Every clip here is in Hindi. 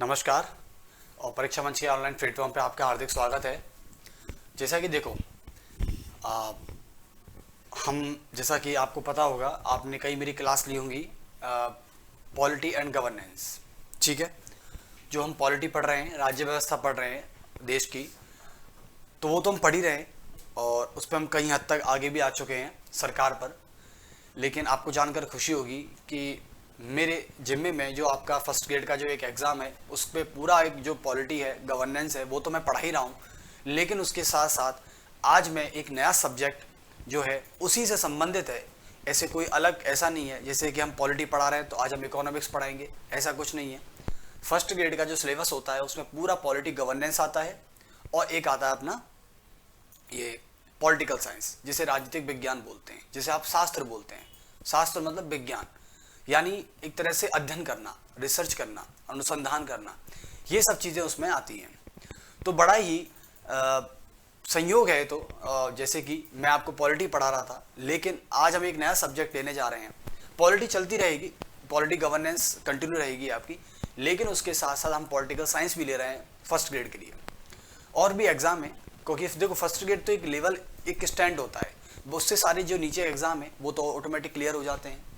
नमस्कार। और परीक्षा मंच के ऑनलाइन प्लेटफॉर्म पे आपका हार्दिक स्वागत है। जैसा कि देखो, आ, हम जैसा कि आपको पता होगा, आपने कई मेरी क्लास ली होंगी पॉलिटी एंड गवर्नेंस। ठीक है, जो हम पॉलिटी पढ़ रहे हैं, राज्य व्यवस्था पढ़ रहे हैं देश की, तो वो तो हम पढ़ ही रहे हैं और उस पर हम कई हद तक आगे भी आ चुके हैं सरकार पर। लेकिन आपको जानकर खुशी होगी कि मेरे जिम्मे में जो आपका फर्स्ट ग्रेड का जो एक एग्ज़ाम है, उस पर पूरा एक जो पॉलिटी है, गवर्नेंस है, वो तो मैं पढ़ा ही रहा हूँ। लेकिन उसके साथ साथ आज मैं एक नया सब्जेक्ट जो है उसी से संबंधित है। ऐसे कोई अलग ऐसा नहीं है जैसे कि हम पॉलिटी पढ़ा रहे हैं तो आज हम इकोनॉमिक्स पढ़ाएंगे, ऐसा कुछ नहीं है। फर्स्ट ग्रेड का जो सिलेबस होता है उसमें पूरा पॉलिटी गवर्नेंस आता है और एक आता है अपना ये पॉलिटिकल साइंस, जिसे राजनीतिक विज्ञान बोलते हैं, जिसे आप शास्त्र बोलते हैं। शास्त्र मतलब विज्ञान, यानी एक तरह से अध्ययन करना, रिसर्च करना, अनुसंधान करना, ये सब चीज़ें उसमें आती हैं। तो बड़ा ही संयोग है। तो जैसे कि मैं आपको पॉलिटी पढ़ा रहा था, लेकिन आज हम एक नया सब्जेक्ट लेने जा रहे हैं। पॉलिटी चलती रहेगी, पॉलिटी गवर्नेंस कंटिन्यू रहेगी आपकी, लेकिन उसके साथ साथ हम पॉलिटिकल साइंस भी ले रहे हैं फर्स्ट ग्रेड के लिए। और भी एग्ज़ाम है, क्योंकि देखो फर्स्ट ग्रेड तो एक लेवल, एक स्टैंड होता है, उससे सारे जो नीचे एग्ज़ाम है वो तो ऑटोमेटिक क्लियर हो जाते हैं।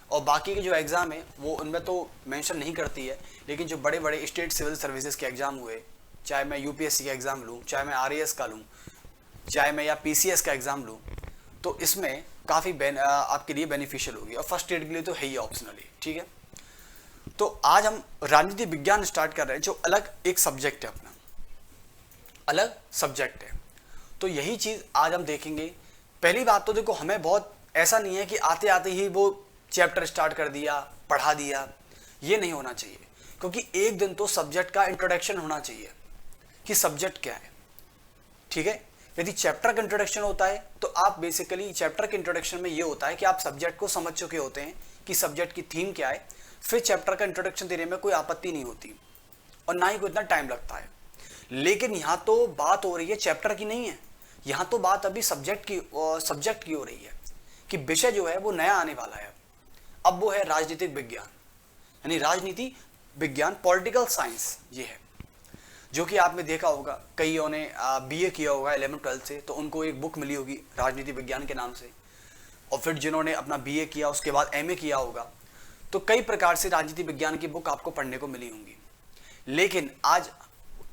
और बाकी के जो एग्ज़ाम है वो उनमें तो मेंशन नहीं करती है, लेकिन जो बड़े बड़े स्टेट सिविल सर्विसेज के एग्ज़ाम हुए, चाहे मैं यूपीएससी का एग्ज़ाम लूँ, चाहे मैं आरएएस का लूँ, चाहे मैं या पीसीएस का एग्ज़ाम लूँ, तो इसमें काफ़ी आपके लिए बेनिफिशियल होगी। और फर्स्ट ग्रेड के लिए तो है ही ऑप्शनली। ठीक है, तो आज हम राजनीति विज्ञान स्टार्ट कर रहे हैं, जो अलग एक सब्जेक्ट है, अपना अलग सब्जेक्ट है। तो यही चीज़ आज हम देखेंगे। पहली बात तो देखो, हमें बहुत ऐसा नहीं है कि आते आते ही वो चैप्टर स्टार्ट कर दिया, पढ़ा दिया, ये नहीं होना चाहिए। क्योंकि एक दिन तो सब्जेक्ट का इंट्रोडक्शन होना चाहिए कि सब्जेक्ट क्या है। ठीक है, यदि चैप्टर का इंट्रोडक्शन होता है तो आप बेसिकली चैप्टर के इंट्रोडक्शन में ये होता है कि आप सब्जेक्ट को समझ चुके होते हैं कि सब्जेक्ट की थीम क्या है। फिर चैप्टर का इंट्रोडक्शन देने में कोई आपत्ति नहीं होती और ना ही कोई इतना टाइम लगता है। लेकिन यहाँ तो बात हो रही है चैप्टर की, नहीं है। यहाँ तो बात अभी सब्जेक्ट की हो रही है कि विषय जो है वो नया आने वाला है। अब वो है राजनीतिक विज्ञान, यानी राजनीति विज्ञान, पॉलिटिकल साइंस ये है। जो कि आपने देखा होगा, कईयों ने बीए किया होगा 11th-12th से, तो उनको एक बुक मिली होगी राजनीति विज्ञान के नाम से। और फिर जिन्होंने अपना बीए किया उसके बाद एमए किया होगा, तो कई प्रकार से राजनीति विज्ञान की बुक आपको पढ़ने को मिली होंगी। लेकिन आज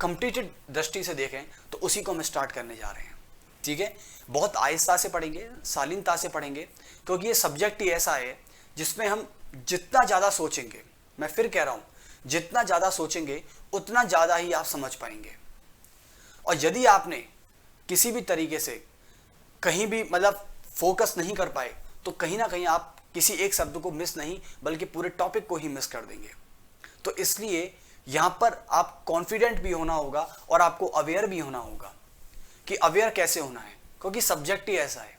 कंप्लीटेड दृष्टि से देखें तो उसी को हम स्टार्ट करने जा रहे हैं। ठीक है, बहुत आहिस्ता से पढ़ेंगे, शालीनता से पढ़ेंगे, क्योंकि ये सब्जेक्ट ही ऐसा है जिसमें हम जितना ज़्यादा सोचेंगे, मैं फिर कह रहा हूँ, जितना ज़्यादा सोचेंगे उतना ज़्यादा ही आप समझ पाएंगे। और यदि आपने किसी भी तरीके से कहीं भी मतलब फोकस नहीं कर पाए, तो कहीं ना कहीं आप किसी एक शब्द को मिस नहीं बल्कि पूरे टॉपिक को ही मिस कर देंगे। तो इसलिए यहाँ पर आप कॉन्फिडेंट भी होना होगा और आपको अवेयर भी होना होगा कि अवेयर कैसे होना है, क्योंकि सब्जेक्ट ही ऐसा है।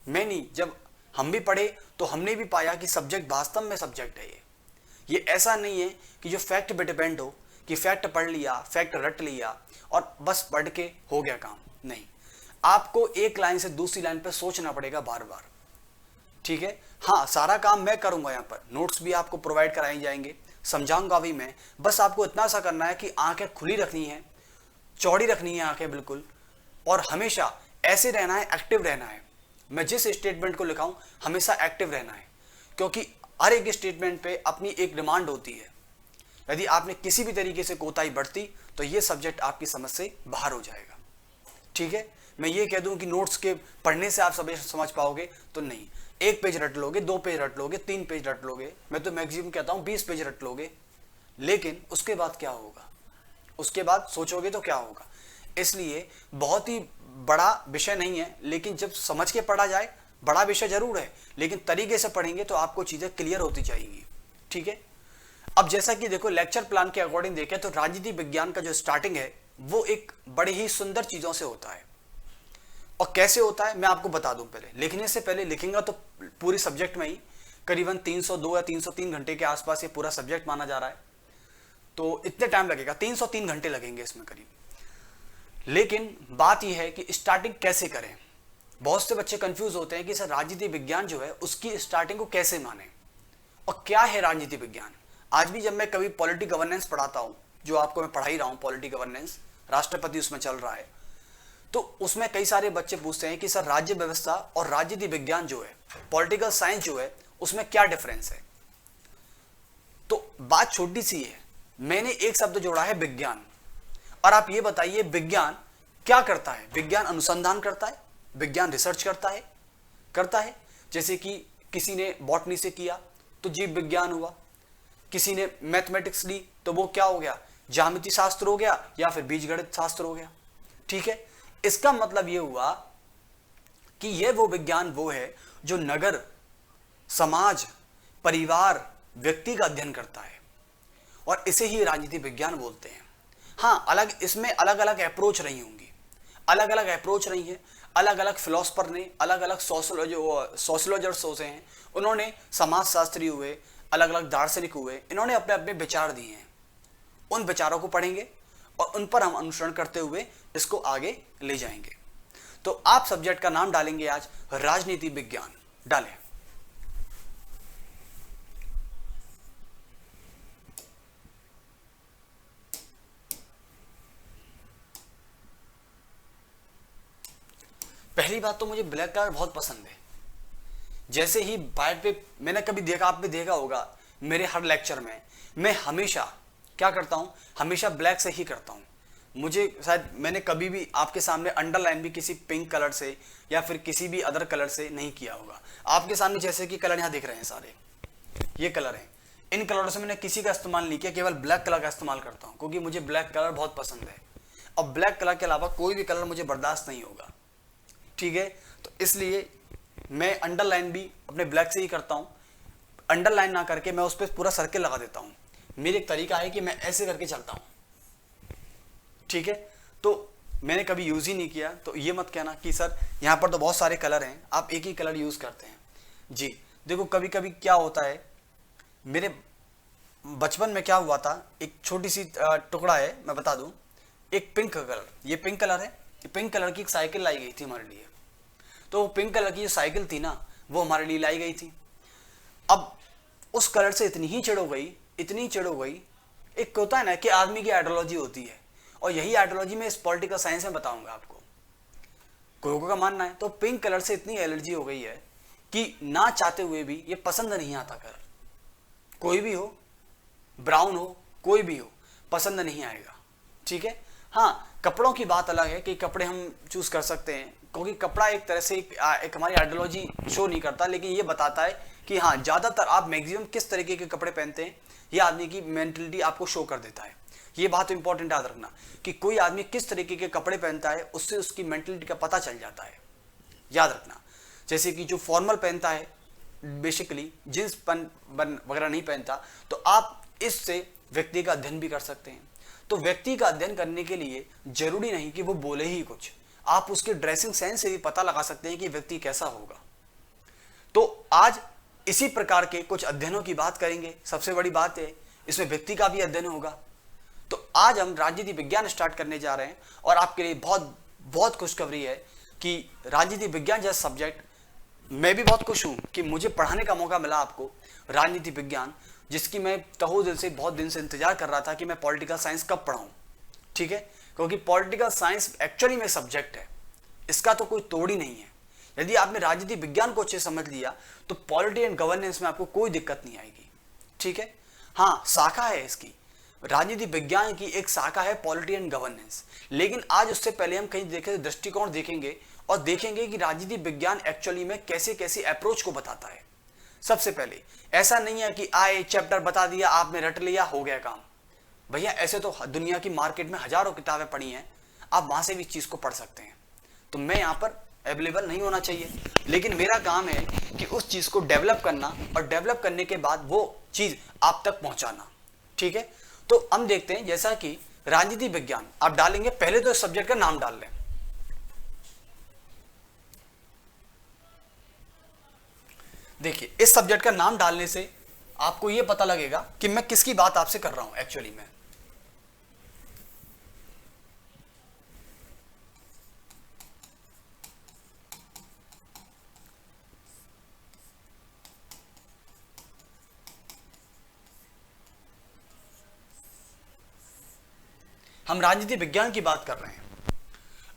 मैं नहीं, जब हम भी पढ़े तो हमने भी पाया कि सब्जेक्ट वास्तव में सब्जेक्ट है। ये ऐसा नहीं है कि जो फैक्ट पे डिपेंड हो कि फैक्ट पढ़ लिया, फैक्ट रट लिया और बस पढ़ के हो गया काम। नहीं, आपको एक लाइन से दूसरी लाइन पे सोचना पड़ेगा बार बार। ठीक है, हाँ, सारा काम मैं करूंगा, यहाँ पर नोट्स भी आपको प्रोवाइड कराए जाएंगे, समझाऊंगा भी मैं। बस आपको इतना सा करना है कि आंखें खुली रखनी है, चौड़ी रखनी है आंखें बिल्कुल, और हमेशा ऐसे रहना है, एक्टिव रहना है। मैं जिस स्टेटमेंट को लिखाऊं हमेशा एक्टिव रहना है, क्योंकि हर एक स्टेटमेंट पे अपनी एक डिमांड होती है। यदि आपने किसी भी तरीके से कोताही बरती तो ये सब्जेक्ट आपकी समझ से बाहर हो जाएगा। ठीक है, मैं ये कह दूं कि नोट्स के पढ़ने से आप सब समझ पाओगे तो नहीं। 1 पेज रट लोगे, 2 पेज रट लोगे, 3 पेज रट लोगे, मैं तो मैक्सिमम कहता हूं 20 पेज रट लोगे, लेकिन उसके बाद क्या होगा, उसके बाद सोचोगे तो क्या होगा। इसलिए बहुत ही बड़ा विषय नहीं है, लेकिन जब समझ के पढ़ा जाए, बड़ा विषय जरूर है लेकिन तरीके से पढ़ेंगे तो आपको चीजें क्लियर होती जाएंगी। ठीक है, अब जैसा कि देखो लेक्चर प्लान के अकॉर्डिंग देखें तो राजनीति विज्ञान का जो स्टार्टिंग है वो एक बड़ी ही सुंदर चीजों से होता है। और कैसे होता है मैं आपको बता दूं। पहले लिखने से पहले, लिखेंगे तो पूरी सब्जेक्ट में ही करीबन 302 या 303 घंटे के आसपास ये पूरा सब्जेक्ट माना जा रहा है, तो इतने टाइम लगेगा, 303 घंटे लगेंगे इसमें करीब। लेकिन बात यह है कि स्टार्टिंग कैसे करें। बहुत से बच्चे कंफ्यूज होते हैं कि सर राजनीति विज्ञान जो है उसकी स्टार्टिंग को कैसे माने और क्या है राजनीति विज्ञान। आज भी जब मैं कभी पॉलिटी गवर्नेंस पढ़ाता हूँ, जो आपको मैं पढ़ा ही रहा हूँ पॉलिटी गवर्नेंस, राष्ट्रपति उसमें चल रहा है, तो उसमें कई सारे बच्चे पूछते हैं कि सर राज्य व्यवस्था और राजनीति विज्ञान जो है, पॉलिटिकल साइंस जो है, उसमें क्या डिफरेंस है। तो बात छोटी सी है, मैंने एक शब्द जोड़ा है विज्ञान। और आप ये बताइए विज्ञान क्या करता है। विज्ञान अनुसंधान करता है, विज्ञान रिसर्च करता है। जैसे कि किसी ने बॉटनी से किया तो जीव विज्ञान हुआ, किसी ने मैथमेटिक्स ली तो वो क्या हो गया, ज्यामिति शास्त्र हो गया, या फिर बीजगणित शास्त्र हो गया। ठीक है, इसका मतलब ये हुआ कि ये वो विज्ञान वो है जो नगर, समाज, परिवार, व्यक्ति का अध्ययन करता है, और इसे ही राजनीति विज्ञान बोलते हैं। हाँ, इसमें अलग अलग अप्रोच रही होंगी, अलग अलग अप्रोच रही है, अलग अलग फिलोसफर ने, अलग अलग सोशोलॉजर्स होते हैं, उन्होंने, समाजशास्त्री हुए, अलग अलग दार्शनिक हुए, इन्होंने अपने अपने विचार दिए हैं। उन विचारों को पढ़ेंगे और उन पर हम अनुसरण करते हुए इसको आगे ले जाएंगे। तो आप सब्जेक्ट का नाम डालेंगे आज राजनीति विज्ञान, डालें। पहली बात तो मुझे ब्लैक कलर बहुत पसंद है। जैसे ही बाइट पे मैंने कभी देखा, आपने देखा होगा मेरे हर लेक्चर में मैं हमेशा क्या करता हूं, हमेशा ब्लैक से ही करता हूं। मुझे शायद मैंने कभी भी आपके सामने अंडरलाइन भी किसी पिंक कलर से या फिर किसी भी अदर कलर से नहीं किया होगा। आपके सामने जैसे कि कलर यहां दिख रहे हैं, सारे ये कलर हैं, इन कलरों से मैंने किसी का इस्तेमाल नहीं किया, केवल ब्लैक कलर का इस्तेमाल करता हूं, क्योंकि मुझे ब्लैक कलर बहुत पसंद है और ब्लैक कलर के अलावा कोई भी कलर मुझे बर्दाश्त नहीं होगा। ठीक है, तो इसलिए मैं अंडरलाइन भी अपने ब्लैक से ही करता हूं। अंडरलाइन ना करके मैं उस पर पूरा सर्किल लगा देता हूं। मेरा एक तरीका है कि मैं ऐसे करके चलता हूं। ठीक है, तो मैंने कभी यूज ही नहीं किया, तो ये मत कहना कि सर यहां पर तो बहुत सारे कलर हैं, आप एक ही कलर यूज करते हैं। जी देखो, कभी कभी क्या होता है, मेरे बचपन में क्या हुआ था, एक छोटी सी टुकड़ा है, मैं बता दूं, एक पिंक कलर, ये पिंक कलर है, पिंक कलर की एक साइकिल लाई गई थी हमारे लिए। तो पिंक कलर की जो साइकिल थी ना, वो हमारे लिए लाई गई थी। अब उस कलर से इतनी चिढ़ हो गई, एक होता है ना कि आदमी की आइडियोलॉजी होती है, और यही आइडियोलॉजी मैं इस पॉलिटिकल साइंस में बताऊंगा आपको। कोई का मानना है तो पिंक कलर से इतनी एलर्जी हो गई है कि ना चाहते हुए भी ये पसंद नहीं आता कलर। कोई भी हो, ब्राउन हो, कोई भी हो, पसंद नहीं आएगा। ठीक है, हाँ, कपड़ों की बात अलग है कि कपड़े हम चूज कर सकते हैं, क्योंकि कपड़ा एक तरह से एक हमारी आइडियोलॉजी शो नहीं करता, लेकिन ये बताता है कि हाँ, ज्यादातर आप मैक्सिमम किस तरीके के कपड़े पहनते हैं, ये आदमी की मेंटलिटी आपको शो कर देता है। ये बात इंपॉर्टेंट याद रखना कि कोई आदमी किस तरीके के कपड़े पहनता है, उससे उसकी मेंटलिटी का पता चल जाता है। याद रखना, जैसे कि जो फॉर्मल पहनता है, बेसिकली जींस वगैरह नहीं पहनता, तो आप इससे व्यक्ति का अध्ययन भी कर सकते हैं। तो व्यक्ति का अध्ययन करने के लिए जरूरी नहीं कि वो बोले ही कुछ, आप उसके ड्रेसिंग सेंस से भी पता लगा सकते हैं कि व्यक्ति कैसा होगा। तो आज इसी प्रकार के कुछ अध्ययनों की बात करेंगे। सबसे बड़ी बात है, इसमें व्यक्ति का भी अध्ययन होगा। तो आज हम राजनीति विज्ञान स्टार्ट करने जा रहे हैं, और आपके लिए बहुत बहुत खुशखबरी है कि राजनीति विज्ञान जैसा सब्जेक्ट, मैं भी बहुत खुश हूं कि मुझे पढ़ाने का मौका मिला आपको राजनीति विज्ञान, जिसकी मैं तहे दिल से बहुत दिन से इंतजार कर रहा था कि मैं पॉलिटिकल साइंस कब पढ़ाऊं। ठीक है, क्योंकि पॉलिटिकल साइंस एक्चुअली में सब्जेक्ट है, इसका तो कोई तोड़ ही नहीं है। यदि आपने राजनीति विज्ञान को अच्छे समझ लिया तो पॉलिटी एंड गवर्नेंस में आपको कोई दिक्कत नहीं आएगी। ठीक है, हाँ, शाखा है इसकी, राजनीति विज्ञान की एक शाखा है पॉलिटी एंड गवर्नेंस। लेकिन आज उससे पहले हम कहीं देखें दृष्टिकोण देखेंगे, और देखेंगे कि राजनीति विज्ञान एक्चुअली में कैसे कैसे अप्रोच को बताता है। सबसे पहले ऐसा नहीं है कि आए चैप्टर बता दिया, आपने रट लिया, हो गया काम। भैया ऐसे तो दुनिया की मार्केट में हजारों किताबें पढ़ी हैं, आप वहां से भी चीज को पढ़ सकते हैं। तो मैं यहाँ पर अवेलेबल नहीं होना चाहिए, लेकिन मेरा काम है कि उस चीज को डेवलप करना, और डेवलप करने के बाद वो चीज आप तक पहुंचाना। ठीक है, तो हम देखते हैं, जैसा कि राजनीति विज्ञान आप डालेंगे, पहले तो इस सब्जेक्ट का नाम डाल लें। देखिए, इस सब्जेक्ट का नाम डालने से आपको यह पता लगेगा कि मैं किसकी बात आपसे कर रहा हूं एक्चुअली में। हम राजनीति विज्ञान की बात कर रहे हैं।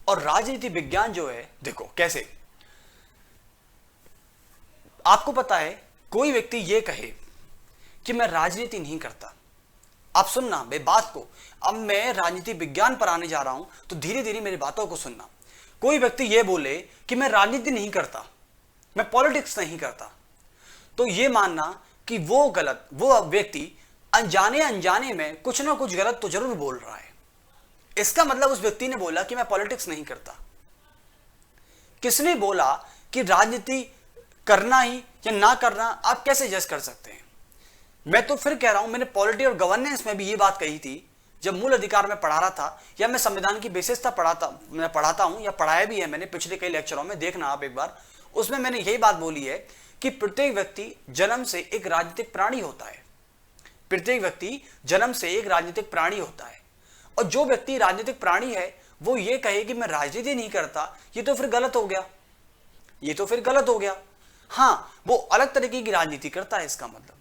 और राजनीति विज्ञान जो है, देखो कैसे, आपको पता है कोई व्यक्ति ये कहे कि मैं राजनीति नहीं करता, आप सुनना मेरी बात को, अब मैं राजनीति विज्ञान पर आने जा रहा हूं तो धीरे धीरे मेरी बातों को सुनना। कोई व्यक्ति ये बोले कि मैं राजनीति नहीं करता, मैं पॉलिटिक्स नहीं करता, तो ये मानना कि वो गलत, वो व्यक्ति अनजाने अनजाने में कुछ ना कुछ गलत तो जरूर बोल रहा है। इसका मतलब उस व्यक्ति ने बोला कि मैं पॉलिटिक्स नहीं करता। किसने बोला कि राजनीति करना ही या ना करना आप कैसे जज कर सकते हैं? मैं तो फिर कह रहा हूं, मैंने पॉलिटी और गवर्नेंस में भी ये बात कही थी जब मूल अधिकार में पढ़ा रहा था, या मैं संविधान की विशेषता पढ़ाता हूं या पढ़ाया भी है मैंने पिछले कई लेक्चरों में, देखना आप एक बार, उसमें मैंने यही बात बोली है कि प्रत्येक व्यक्ति जन्म से एक राजनीतिक प्राणी होता है। प्रत्येक व्यक्ति जन्म से एक राजनीतिक प्राणी होता है, और जो व्यक्ति राजनीतिक प्राणी है वो ये कहे कि मैं राजनीति नहीं करता, ये तो फिर गलत हो गया, ये तो फिर गलत हो गया। हाँ, वो अलग तरीके की राजनीति करता है, इसका मतलब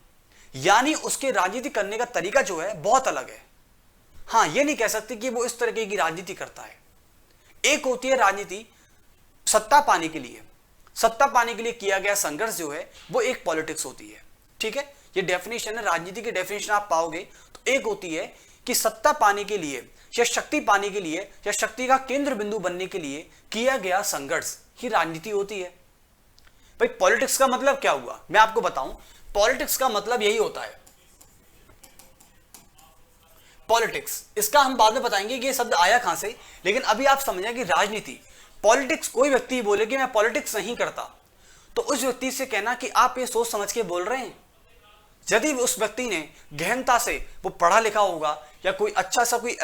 यानी उसके राजनीति करने का तरीका जो है बहुत अलग है। हाँ, ये नहीं कह सकते कि वो इस तरीके की राजनीति करता है। एक होती है राजनीति सत्ता पाने के लिए, सत्ता पाने के लिए किया गया संघर्ष जो है वो एक पॉलिटिक्स होती है। ठीक है, ये डेफिनेशन है, राजनीति की डेफिनेशन आप पाओगे तो एक होती है कि सत्ता पाने के लिए या शक्ति पाने के लिए या शक्ति का केंद्र बिंदु बनने के लिए किया गया संघर्ष ही राजनीति होती है। भाई पॉलिटिक्स का मतलब क्या हुआ, मैं आपको बताऊं, पॉलिटिक्स का मतलब यही होता है। पॉलिटिक्स, इसका हम बाद में बताएंगे कि ये शब्द आया कहां से, लेकिन अभी आप समझें कि राजनीति, पॉलिटिक्स, कोई व्यक्ति बोले कि मैं पॉलिटिक्स नहीं करता, तो उस व्यक्ति से कहना कि आप ये सोच समझ के बोल रहे हैं। यदि उस व्यक्ति ने गहनता से, वो पढ़ा लिखा होगा या कोई अच्छा सा कोई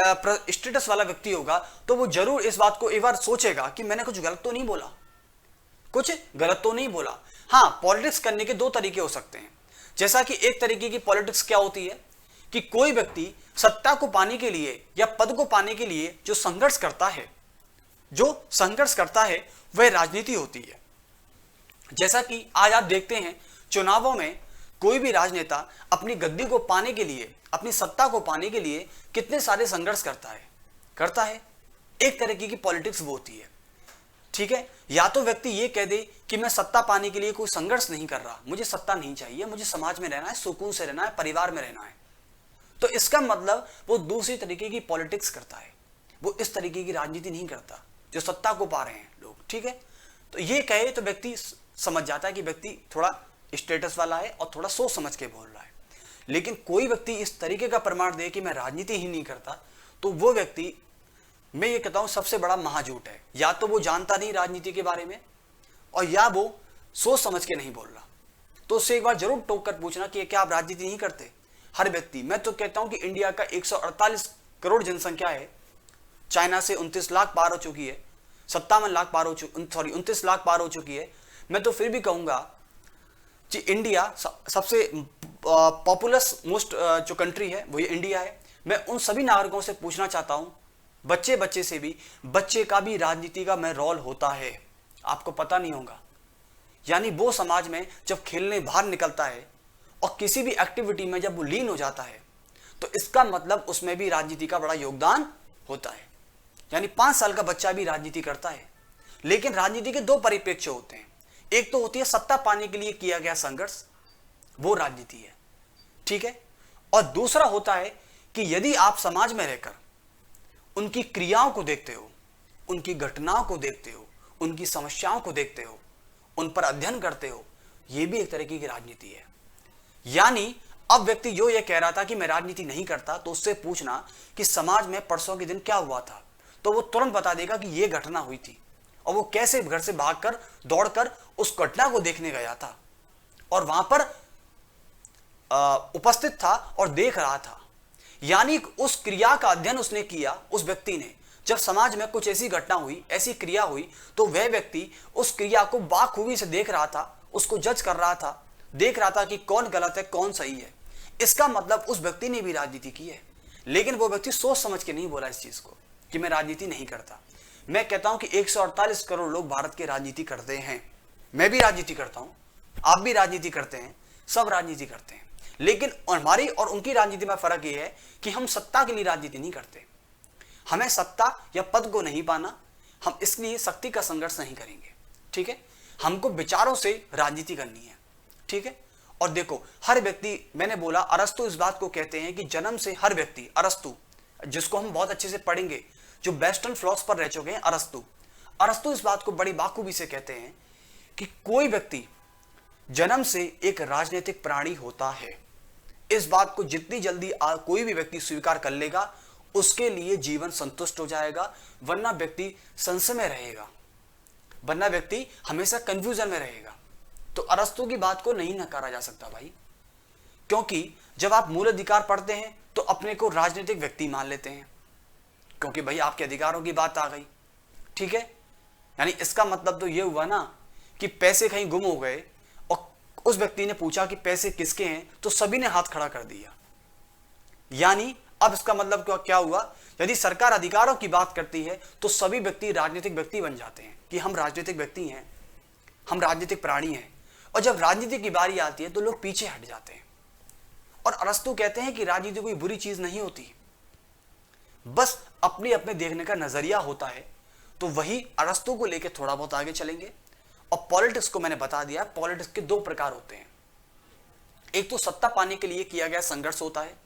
स्टेटस वाला व्यक्ति होगा, तो वो जरूर इस बात को एक बार सोचेगा कि मैंने कुछ गलत तो नहीं बोला, कुछ गलत तो नहीं बोला। हाँ, पॉलिटिक्स करने के दो तरीके हो सकते हैं। जैसा कि एक तरीके की पॉलिटिक्स क्या होती है कि कोई व्यक्ति सत्ता को पाने के लिए या पद को पाने के लिए जो संघर्ष करता है, जो संघर्ष करता है वह राजनीति होती है। जैसा कि आज आप देखते हैं चुनावों में कोई भी राजनेता अपनी गद्दी को पाने के लिए, अपनी सत्ता को पाने के लिए कितने सारे संघर्ष करता है। एक तरीके की पॉलिटिक्स वो होती है। ठीक है, या तो व्यक्ति ये कह दे कि मैं सत्ता पाने के लिए कोई संघर्ष नहीं कर रहा, मुझे सत्ता नहीं चाहिए, मुझे समाज में रहना है, सुकून से रहना है, परिवार में रहना है, तो इसका मतलब वो दूसरी तरीके की पॉलिटिक्स करता है, वो इस तरीके की राजनीति नहीं करता जो सत्ता को पा रहे हैं लोग। ठीक है, तो ये कहे तो व्यक्ति समझ जाता है कि व्यक्ति थोड़ा स्टेटस वाला है और थोड़ा सोच समझ के बोल रहा है। लेकिन कोई व्यक्ति इस तरीके का प्रमाण दे कि मैं राजनीति ही नहीं करता, तो वो व्यक्ति, मैं ये कहता हूं, सबसे बड़ा महाझूठ है। या तो वो जानता नहीं राजनीति के बारे में, और या वो सोच समझ के नहीं बोल रहा। तो उससे एक बार जरूर टोक कर पूछना कि क्या आप राजनीति नहीं करते। हर व्यक्ति, मैं तो कहता हूं कि इंडिया का 148 करोड़ जनसंख्या है, चाइना से 29 लाख पार हो चुकी है, 57 लाख पार हो चुकी, 29 लाख पार हो चुकी है। मैं तो फिर भी कहूंगा कि इंडिया सबसे पॉपुलस मोस्ट जो कंट्री है वो ये इंडिया है। मैं उन सभी नागरिकों से पूछना चाहता हूं, बच्चे से भी, बच्चे का भी राजनीति का में रोल होता है, आपको पता नहीं होगा। यानी वो समाज में जब खेलने बाहर निकलता है और किसी भी एक्टिविटी में जब वो लीन हो जाता है, तो इसका मतलब उसमें भी राजनीति का बड़ा योगदान होता है। यानी 5 साल का बच्चा भी राजनीति करता है। लेकिन राजनीति के दो परिप्रेक्ष्य होते हैं। एक तो होती है सत्ता पाने के लिए किया गया संघर्ष, वो राजनीति है। ठीक है, और दूसरा होता है कि यदि आप समाज में रहकर उनकी क्रियाओं को देखते हो, उनकी घटनाओं को देखते हो, उनकी समस्याओं को देखते हो, उन पर अध्ययन करते हो, यह भी एक तरीके की राजनीति है। यानी अब व्यक्ति जो ये कह रहा था कि मैं राजनीति नहीं करता, तो उससे पूछना कि समाज में परसों के दिन क्या हुआ था, तो वो तुरंत बता देगा कि यह घटना हुई थी, और वो कैसे घर से भागकर दौड़कर उस घटना को देखने गया था और वहां पर उपस्थित था और देख रहा था। यानी उस क्रिया का अध्ययन उसने किया। उस व्यक्ति ने जब समाज में कुछ ऐसी घटना हुई, ऐसी क्रिया हुई, तो वह व्यक्ति उस क्रिया को बाखूबी से देख रहा था, उसको जज कर रहा था, देख रहा था कि कौन गलत है कौन सही है। इसका मतलब उस व्यक्ति ने भी राजनीति की है। लेकिन वो व्यक्ति सोच समझ के नहीं बोला इस चीज को कि मैं राजनीति नहीं करता। मैं कहता हूं कि 148 करोड़ लोग भारत के राजनीति करते हैं। मैं भी राजनीति करता हूं, आप भी राजनीति करते हैं, सब राजनीति करते हैं। लेकिन हमारी और उनकी राजनीति में फर्क यह है कि हम सत्ता के लिए राजनीति नहीं करते, हमें सत्ता या पद को नहीं पाना, हम इसलिए शक्ति का संघर्ष नहीं करेंगे। ठीक है, हमको विचारों से राजनीति करनी है। ठीक है, और देखो हर व्यक्ति, मैंने बोला अरस्तु इस बात को कहते हैं कि जन्म से हर व्यक्ति, अरस्तु जिसको हम बहुत अच्छे से पढ़ेंगे, जो वेस्टर्न फिलॉसफर रह चुके हैं, अरस्तु इस बात को बड़ी बाखूबी से कहते हैं कि कोई व्यक्ति जन्म से एक राजनीतिक प्राणी होता है। इस बात को जितनी जल्दी कोई भी व्यक्ति स्वीकार कर लेगा, उसके लिए जीवन संतुष्ट हो जाएगा, वरना व्यक्ति संशय में रहेगा, वरना व्यक्ति हमेशा कंफ्यूजन में रहेगा। तो अरस्तु की बात को नहीं नकारा जा सकता भाई, क्योंकि जब आप मूल अधिकार पढ़ते हैं तो अपने को राजनीतिक व्यक्ति मान लेते हैं, क्योंकि भाई आपके अधिकारों की बात आ गई। ठीक है, यानी इसका मतलब तो ये हुआ ना कि पैसे कहीं गुम हो गए और उस व्यक्ति ने पूछा कि पैसे किसके हैं, तो सभी ने हाथ खड़ा कर दिया। यानी अब इसका मतलब क्या हुआ, यदि सरकार अधिकारों की बात करती है तो सभी व्यक्ति राजनीतिक व्यक्ति बन जाते हैं कि हम राजनीतिक व्यक्ति हैं, हम राजनीतिक प्राणी हैं। और जब राजनीति की बारी आती है तो लोग पीछे हट जाते हैं। और अरस्तु कहते हैं कि राजनीति कोई बुरी चीज नहीं होती, बस अपने अपने देखने का नजरिया होता है। तो वही अरस्तु को लेकर थोड़ा बहुत आगे चलेंगे। और पॉलिटिक्स को मैंने बता दिया, पॉलिटिक्स के दो प्रकार होते हैं, एक तो सत्ता पाने के लिए किया गया संघर्ष होता है,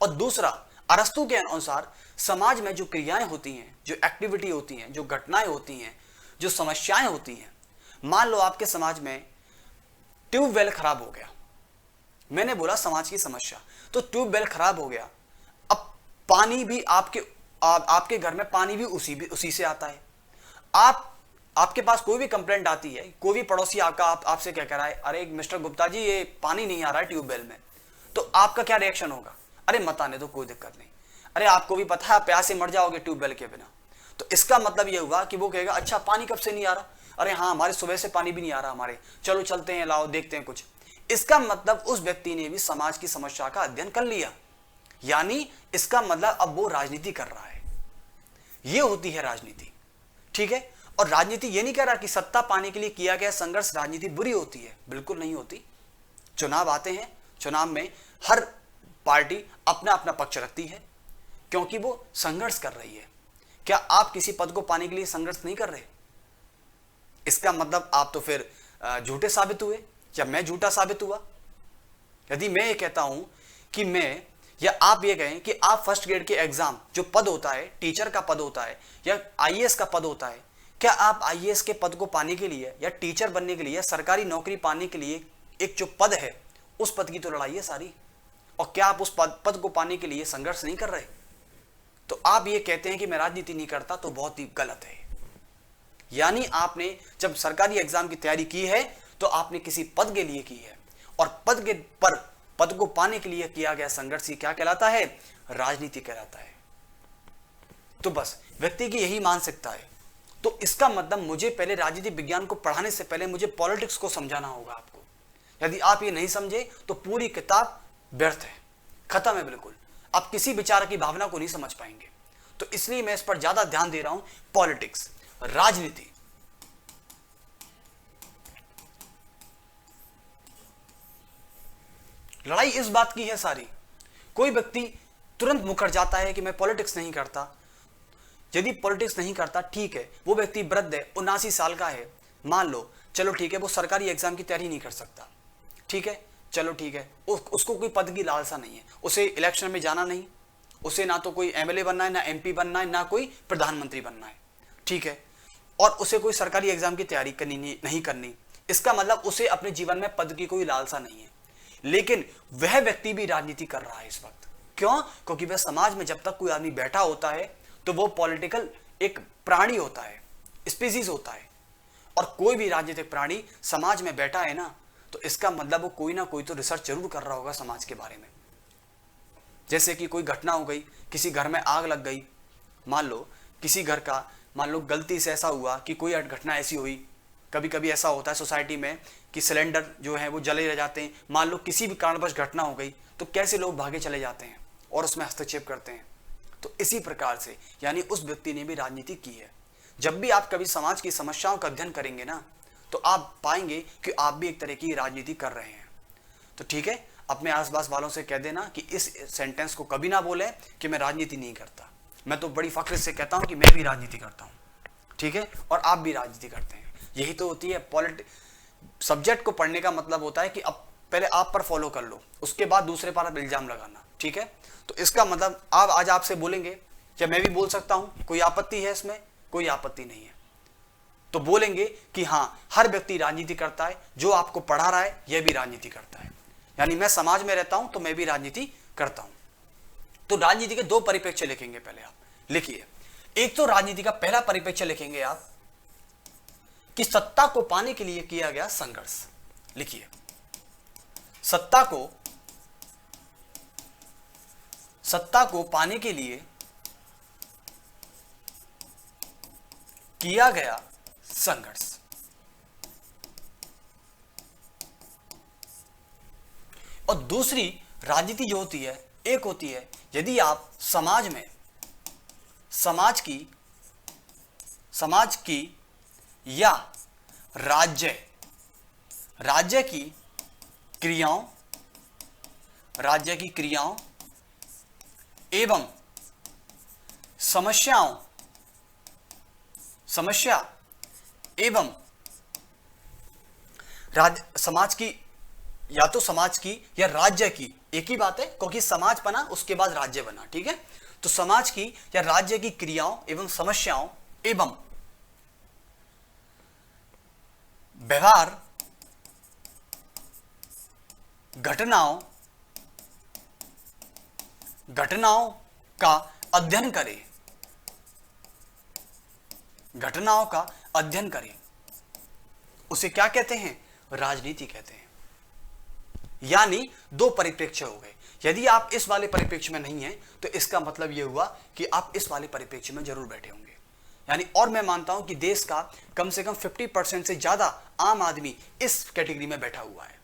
और दूसरा अरस्तु के अनुसार समाज में जो क्रियाएं होती हैं, जो एक्टिविटी होती हैं, जो घटनाएं होती हैं, जो समस्याएं होती हैं। मान लो आपके समाज में ट्यूबवेल खराब हो गया, मैंने बोला समाज की समस्या, तो ट्यूबवेल खराब हो गया, अब पानी भी आपके घर में पानी भी उसी से आता है। आपके पास कोई भी कंप्लेंट आती है, कोई भी पड़ोसी आपसे क्या कह रहा है, अरे मिस्टर गुप्ता जी ये पानी नहीं आ रहा है ट्यूबवेल में, तो आपका क्या रिएक्शन होगा, अरे मत आने दो कोई दिक्कत नहीं, अरे आपको भी पता है आप प्यास से मर जाओगे ट्यूबवेल के बिना। तो इसका मतलब ये हुआ कि वो कहेगा अच्छा पानी कब से नहीं आ रहा, अरे हाँ हमारे सुबह से पानी भी नहीं आ रहा हमारे, चलो चलते हैं, लाओ देखते हैं कुछ। इसका मतलब उस व्यक्ति ने भी समाज की समस्या का अध्ययन कर लिया, यानी इसका मतलब अब वो राजनीति कर रहा है। ये होती है राजनीति। ठीक है, और राजनीति ये नहीं कह रहा कि सत्ता पाने के लिए किया गया संघर्ष राजनीति बुरी होती है, बिल्कुल नहीं होती। चुनाव आते हैं, चुनाव में हर पार्टी अपना अपना पक्ष रखती है, क्योंकि वो संघर्ष कर रही है। क्या आप किसी पद को पाने के लिए संघर्ष नहीं कर रहे? इसका मतलब आप तो फिर झूठे साबित हुए, या मैं झूठा साबित हुआ। यदि मैं ये कहता हूं कि मैं, या आप ये कहें कि आप फर्स्ट ग्रेड के एग्जाम जो पद होता है, टीचर का पद होता है या आईएएस का पद होता है, क्या आप आईएएस के पद को पाने के लिए या टीचर बनने के लिए या सरकारी नौकरी पाने के लिए एक जो पद है उस पद की तो लड़ाई है सारी, और क्या आप उस पद को पाने के लिए संघर्ष नहीं कर रहे? तो आप ये कहते हैं कि मैं राजनीति नहीं करता, तो बहुत ही गलत है। यानी आपने जब सरकारी एग्जाम की तैयारी की है तो आपने किसी पद के लिए की है, और पद को पाने के लिए किया गया संघर्ष ही क्या कहलाता है? राजनीति कहलाता है। तो बस व्यक्ति की यही मानसिकता है। तो इसका मतलब मुझे पहले राजनीति विज्ञान को पढ़ाने से पहले मुझे पॉलिटिक्स को समझाना होगा आपको। यदि आप ये नहीं समझे तो पूरी किताब व्यर्थ है, खत्म है बिल्कुल। आप किसी विचार की भावना को नहीं समझ पाएंगे। तो इसलिए मैं इस पर ज्यादा ध्यान दे रहा हूं, पॉलिटिक्स, राजनीति। लड़ाई इस बात की है सारी। कोई व्यक्ति तुरंत मुकर जाता है कि मैं पॉलिटिक्स नहीं करता। यदि पॉलिटिक्स नहीं करता, ठीक है, वो व्यक्ति वृद्ध है, 79 साल का है, मान लो, चलो ठीक है, वो सरकारी एग्जाम की तैयारी नहीं कर सकता, ठीक है, चलो ठीक है, उसको कोई पद की लालसा नहीं है, उसे इलेक्शन में जाना नहीं, उसे ना तो कोई एमएलए बनना है, ना एमपी बनना है, ना कोई प्रधानमंत्री बनना है, ठीक है, और उसे कोई सरकारी एग्जाम की तैयारी करनी नहीं करनी। इसका मतलब उसे अपने जीवन में पद की कोई लालसा नहीं है। लेकिन वह व्यक्ति भी राजनीति कर रहा है इस वक्त। क्यों? क्योंकि वह समाज में जब तक कोई आदमी बैठा होता है तो वो पॉलिटिकल एक प्राणी होता है, स्पीसीज होता है। और कोई भी राजनीतिक प्राणी समाज में बैठा है ना, तो इसका मतलब वो कोई ना कोई तो रिसर्च जरूर कर रहा होगा समाज के बारे में। जैसे कि कोई घटना हो गई, किसी घर में आग लग गई, मान लो किसी घर का, मान लो गलती से ऐसा हुआ कि कोई घटना ऐसी हुई, कभी कभी ऐसा होता है सोसाइटी में कि सिलेंडर जो है वो जले रह जाते हैं, मान लो किसी भी कारणवश घटना हो गई, तो कैसे लोग भागे चले जाते हैं और उसमें हस्तक्षेप करते हैं। तो इसी प्रकार से यानी उस व्यक्ति ने भी राजनीति की है। जब भी आप कभी समाज की समस्याओं का अध्ययन करेंगे ना, तो आप पाएंगे कि आप भी एक तरह की राजनीति कर रहे हैं। तो ठीक है, अपने आसपास वालों से कह देना कि इस सेंटेंस को कभी ना बोलें कि मैं राजनीति नहीं करता। मैं तो बड़ी फख्र से कहता हूं कि मैं भी राजनीति करता हूं, ठीक है, और आप भी राजनीति करते हैं। यही तो होती है सब्जेक्ट को पढ़ने का मतलब होता है कि अब पहले आप पर फॉलो कर लो, उसके बाद दूसरे पर आप इल्जाम लगाना, ठीक है। तो इसका मतलब आप आज आपसे बोलेंगे, क्या मैं भी बोल सकता हूं, कोई आपत्ति है इसमें? कोई आपत्ति नहीं है। तो बोलेंगे कि हाँ, हर व्यक्ति राजनीति करता है, जो आपको पढ़ा रहा है यह भी राजनीति करता है, यानी मैं समाज में रहता हूं तो मैं भी राजनीति करता हूं। तो राजनीति के दो परिप्रेक्ष्य लिखेंगे, पहले आप लिखिए। एक तो राजनीति का पहला परिप्रेक्ष्य लिखेंगे आप कि सत्ता को पाने के लिए किया गया संघर्ष। लिखिए, सत्ता को पाने के लिए किया गया संघर्ष। और दूसरी राजनीति जो होती है, एक होती है यदि आप समाज में समाज की या राज्य की क्रियाओं एवं समस्या एवं समाज की, या तो समाज की या राज्य की, एक ही बात है, क्योंकि समाज बना उसके बाद राज्य बना, ठीक है। तो समाज की या राज्य की क्रियाओं एवं समस्याओं एवं व्यवहार घटनाओं का अध्ययन करें, उसे क्या कहते हैं? राजनीति कहते हैं। यानी दो परिप्रेक्ष्य हो गए। यदि आप इस वाले परिप्रेक्ष्य में नहीं हैं तो इसका मतलब यह हुआ कि आप इस वाले परिप्रेक्ष्य में जरूर बैठे होंगे। यानी, और मैं मानता हूं कि देश का कम से कम 50% से ज्यादा आम आदमी इस कैटेगरी में बैठा हुआ है।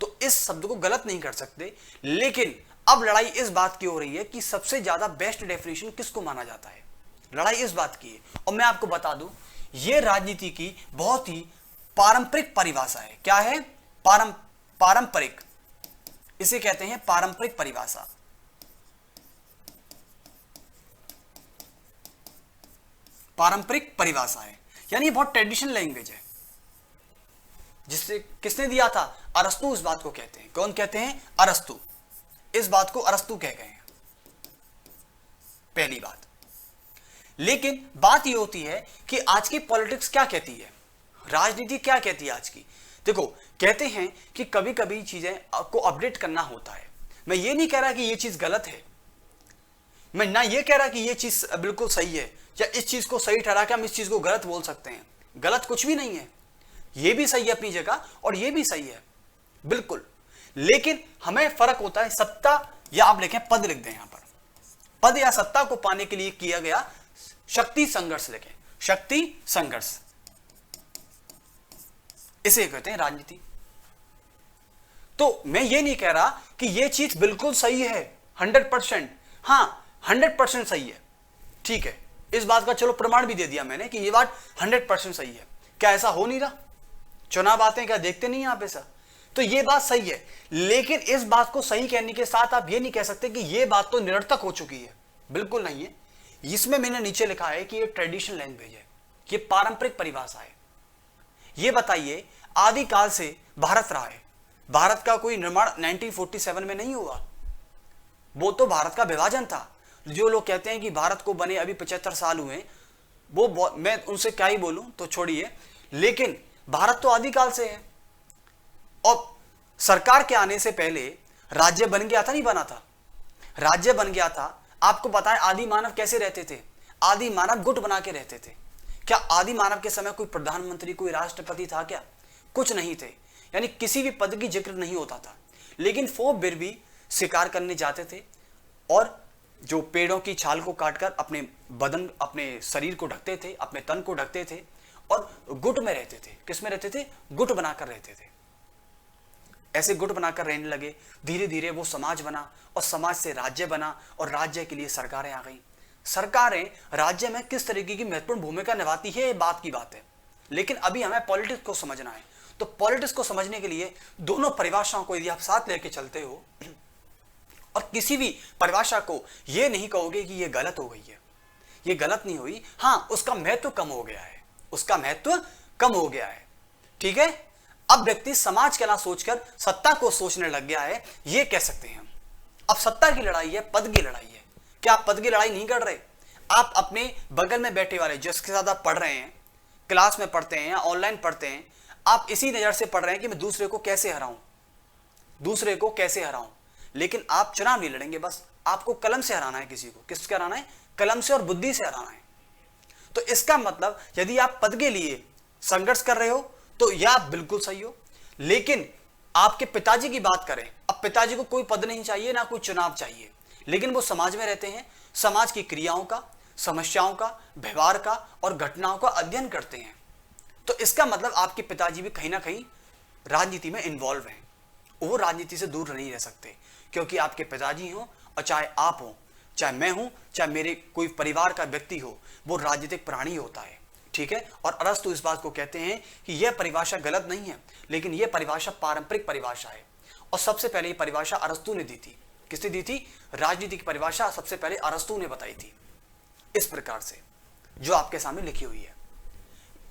तो इस शब्द को गलत नहीं कर सकते, लेकिन अब लड़ाई इस बात की हो रही है कि सबसे ज्यादा बेस्ट डेफिनेशन किसको माना जाता है। लड़ाई इस बात की है। और मैं आपको बता दूं, यह राजनीति की बहुत ही पारंपरिक परिभाषा है। क्या है? पारंपरिक, इसे कहते हैं पारंपरिक परिभाषा। पारंपरिक परिभाषा है, यानी बहुत ट्रेडिशनल लैंग्वेज है, जिससे किसने दिया था? अरस्तु इस बात को कहते हैं। कौन कहते हैं? अरस्तु। इस बात को अरस्तु कह गए हैं, पहली बात। लेकिन बात यह होती है कि आज की पॉलिटिक्स क्या कहती है, राजनीति क्या कहती है आज की। देखो, कहते हैं कि कभी कभी चीजें को अपडेट करना होता है। मैं ये नहीं कह रहा कि ये चीज गलत है, मैं ना ये कह रहा कि ये चीज बिल्कुल सही है, या इस चीज को सही ठहरा के हम इस चीज को गलत बोल सकते हैं। गलत कुछ भी नहीं है, ये भी सही है अपनी जगह और ये भी सही है, बिल्कुल। लेकिन हमें फर्क होता है सत्ता, या आप लिखें पद, लिख दें यहां पर, पद या सत्ता को पाने के लिए किया गया शक्ति संघर्ष, लिखें शक्ति संघर्ष, इसे कहते हैं राजनीति। तो मैं ये नहीं कह रहा कि ये चीज बिल्कुल सही है 100%, हाँ 100% सही है, ठीक है, इस बात का चलो प्रमाण भी दे दिया मैंने कि ये बात 100% सही है। क्या ऐसा हो नहीं रहा? चुनाव आते हैं, क्या देखते नहीं आप ऐसा? तो ये बात सही है, लेकिन इस बात को सही कहने के साथ आप ये नहीं कह सकते कि ये बात तो निरर्थक हो चुकी है, बिल्कुल नहीं है। इसमें मैंने नीचे लिखा है कि ये ट्रेडिशनल लैंग्वेज है, ये पारंपरिक परिभाषा है। ये बताइए, आदिकाल से भारत रहा है, भारत का कोई निर्माण 1947 में नहीं हुआ, वो तो भारत का विभाजन था। जो लोग कहते हैं कि भारत को बने अभी 75 साल हुए, वो मैं उनसे क्या ही बोलूं, तो छोड़िए। लेकिन भारत तो आदिकाल से है, और सरकार के आने से पहले राज्य बन गया था, नहीं बना था? राज्य बन गया था। आपको पता है आदि मानव कैसे रहते थे? आदि मानव गुट बना के रहते थे। क्या आदि मानव के समय कोई प्रधानमंत्री, कोई राष्ट्रपति था क्या? कुछ नहीं थे, यानी किसी भी पद की जिक्र नहीं होता था। लेकिन वो फिर भी शिकार करने जाते थे, और जो पेड़ों की छाल को काटकर अपने बदन, अपने शरीर को ढकते थे, अपने तन को ढकते थे, और गुट में रहते थे। किस में रहते थे? गुट बनाकर रहते थे। ऐसे गुट बनाकर रहने लगे, धीरे धीरे वो समाज बना, और समाज से राज्य बना, और राज्य के लिए सरकारें आ गई। सरकारें राज्य में किस तरीके की महत्वपूर्ण भूमिका निभाती है, ये बात की बात है। लेकिन अभी हमें पॉलिटिक्स को समझना है। तो पॉलिटिक्स को समझने के लिए दोनों परिभाषाओं को यदि आप साथ लेके चलते हो, और किसी भी परिभाषा को ये नहीं कहोगे कि ये गलत हो गई है, ये गलत नहीं हुई, हाँ उसका महत्व कम हो गया है, उसका महत्व कम हो गया है। ठीक है, अब व्यक्ति समाज के ना सोचकर सत्ता को सोचने लग गया है, ये कह सकते हैं हम। अब सत्ता की लड़ाई है, पद की लड़ाई है। क्या आप पद की लड़ाई नहीं कर रहे? आप अपने बगल में बैठे वाले जिसके साथ आप पढ़ रहे हैं, क्लास में पढ़ते हैं या ऑनलाइन पढ़ते हैं, आप इसी नजर से पढ़ रहे हैं कि मैं दूसरे को कैसे हराऊं, दूसरे को कैसे हराऊं। लेकिन आप चुनाव नहीं लड़ेंगे, बस आपको कलम से हराना है। किसी को किससे हराना है? कलम से और बुद्धि से हराना है। तो इसका मतलब यदि आप पद के लिए संघर्ष कर रहे हो तो यह आप बिल्कुल सही हो। लेकिन आपके पिताजी की बात करें, अब पिताजी को कोई पद नहीं चाहिए, ना कोई चुनाव चाहिए, लेकिन वो समाज में रहते हैं, समाज की क्रियाओं का, समस्याओं का, व्यवहार का और घटनाओं का अध्ययन करते हैं। तो इसका मतलब आपके पिताजी भी कहीं ना कहीं राजनीति में इन्वॉल्व हैं। वो राजनीति से दूर नहीं रह सकते, क्योंकि आपके पिताजी हो और चाहे आप हो, चाहे मैं हूं, चाहे मेरे कोई परिवार का व्यक्ति हो, वो राजनीतिक प्राणी होता है। ठीक है, और अरस्तु इस बात को कहते हैं कि यह परिभाषा गलत नहीं है, लेकिन यह परिभाषा पारंपरिक परिभाषा है। और सबसे पहले यह परिभाषा अरस्तु ने दी थी। किसने दी थी? राजनीति की परिभाषा सबसे पहले अरस्तु ने बताई थी, इस प्रकार से जो आपके सामने लिखी हुई है।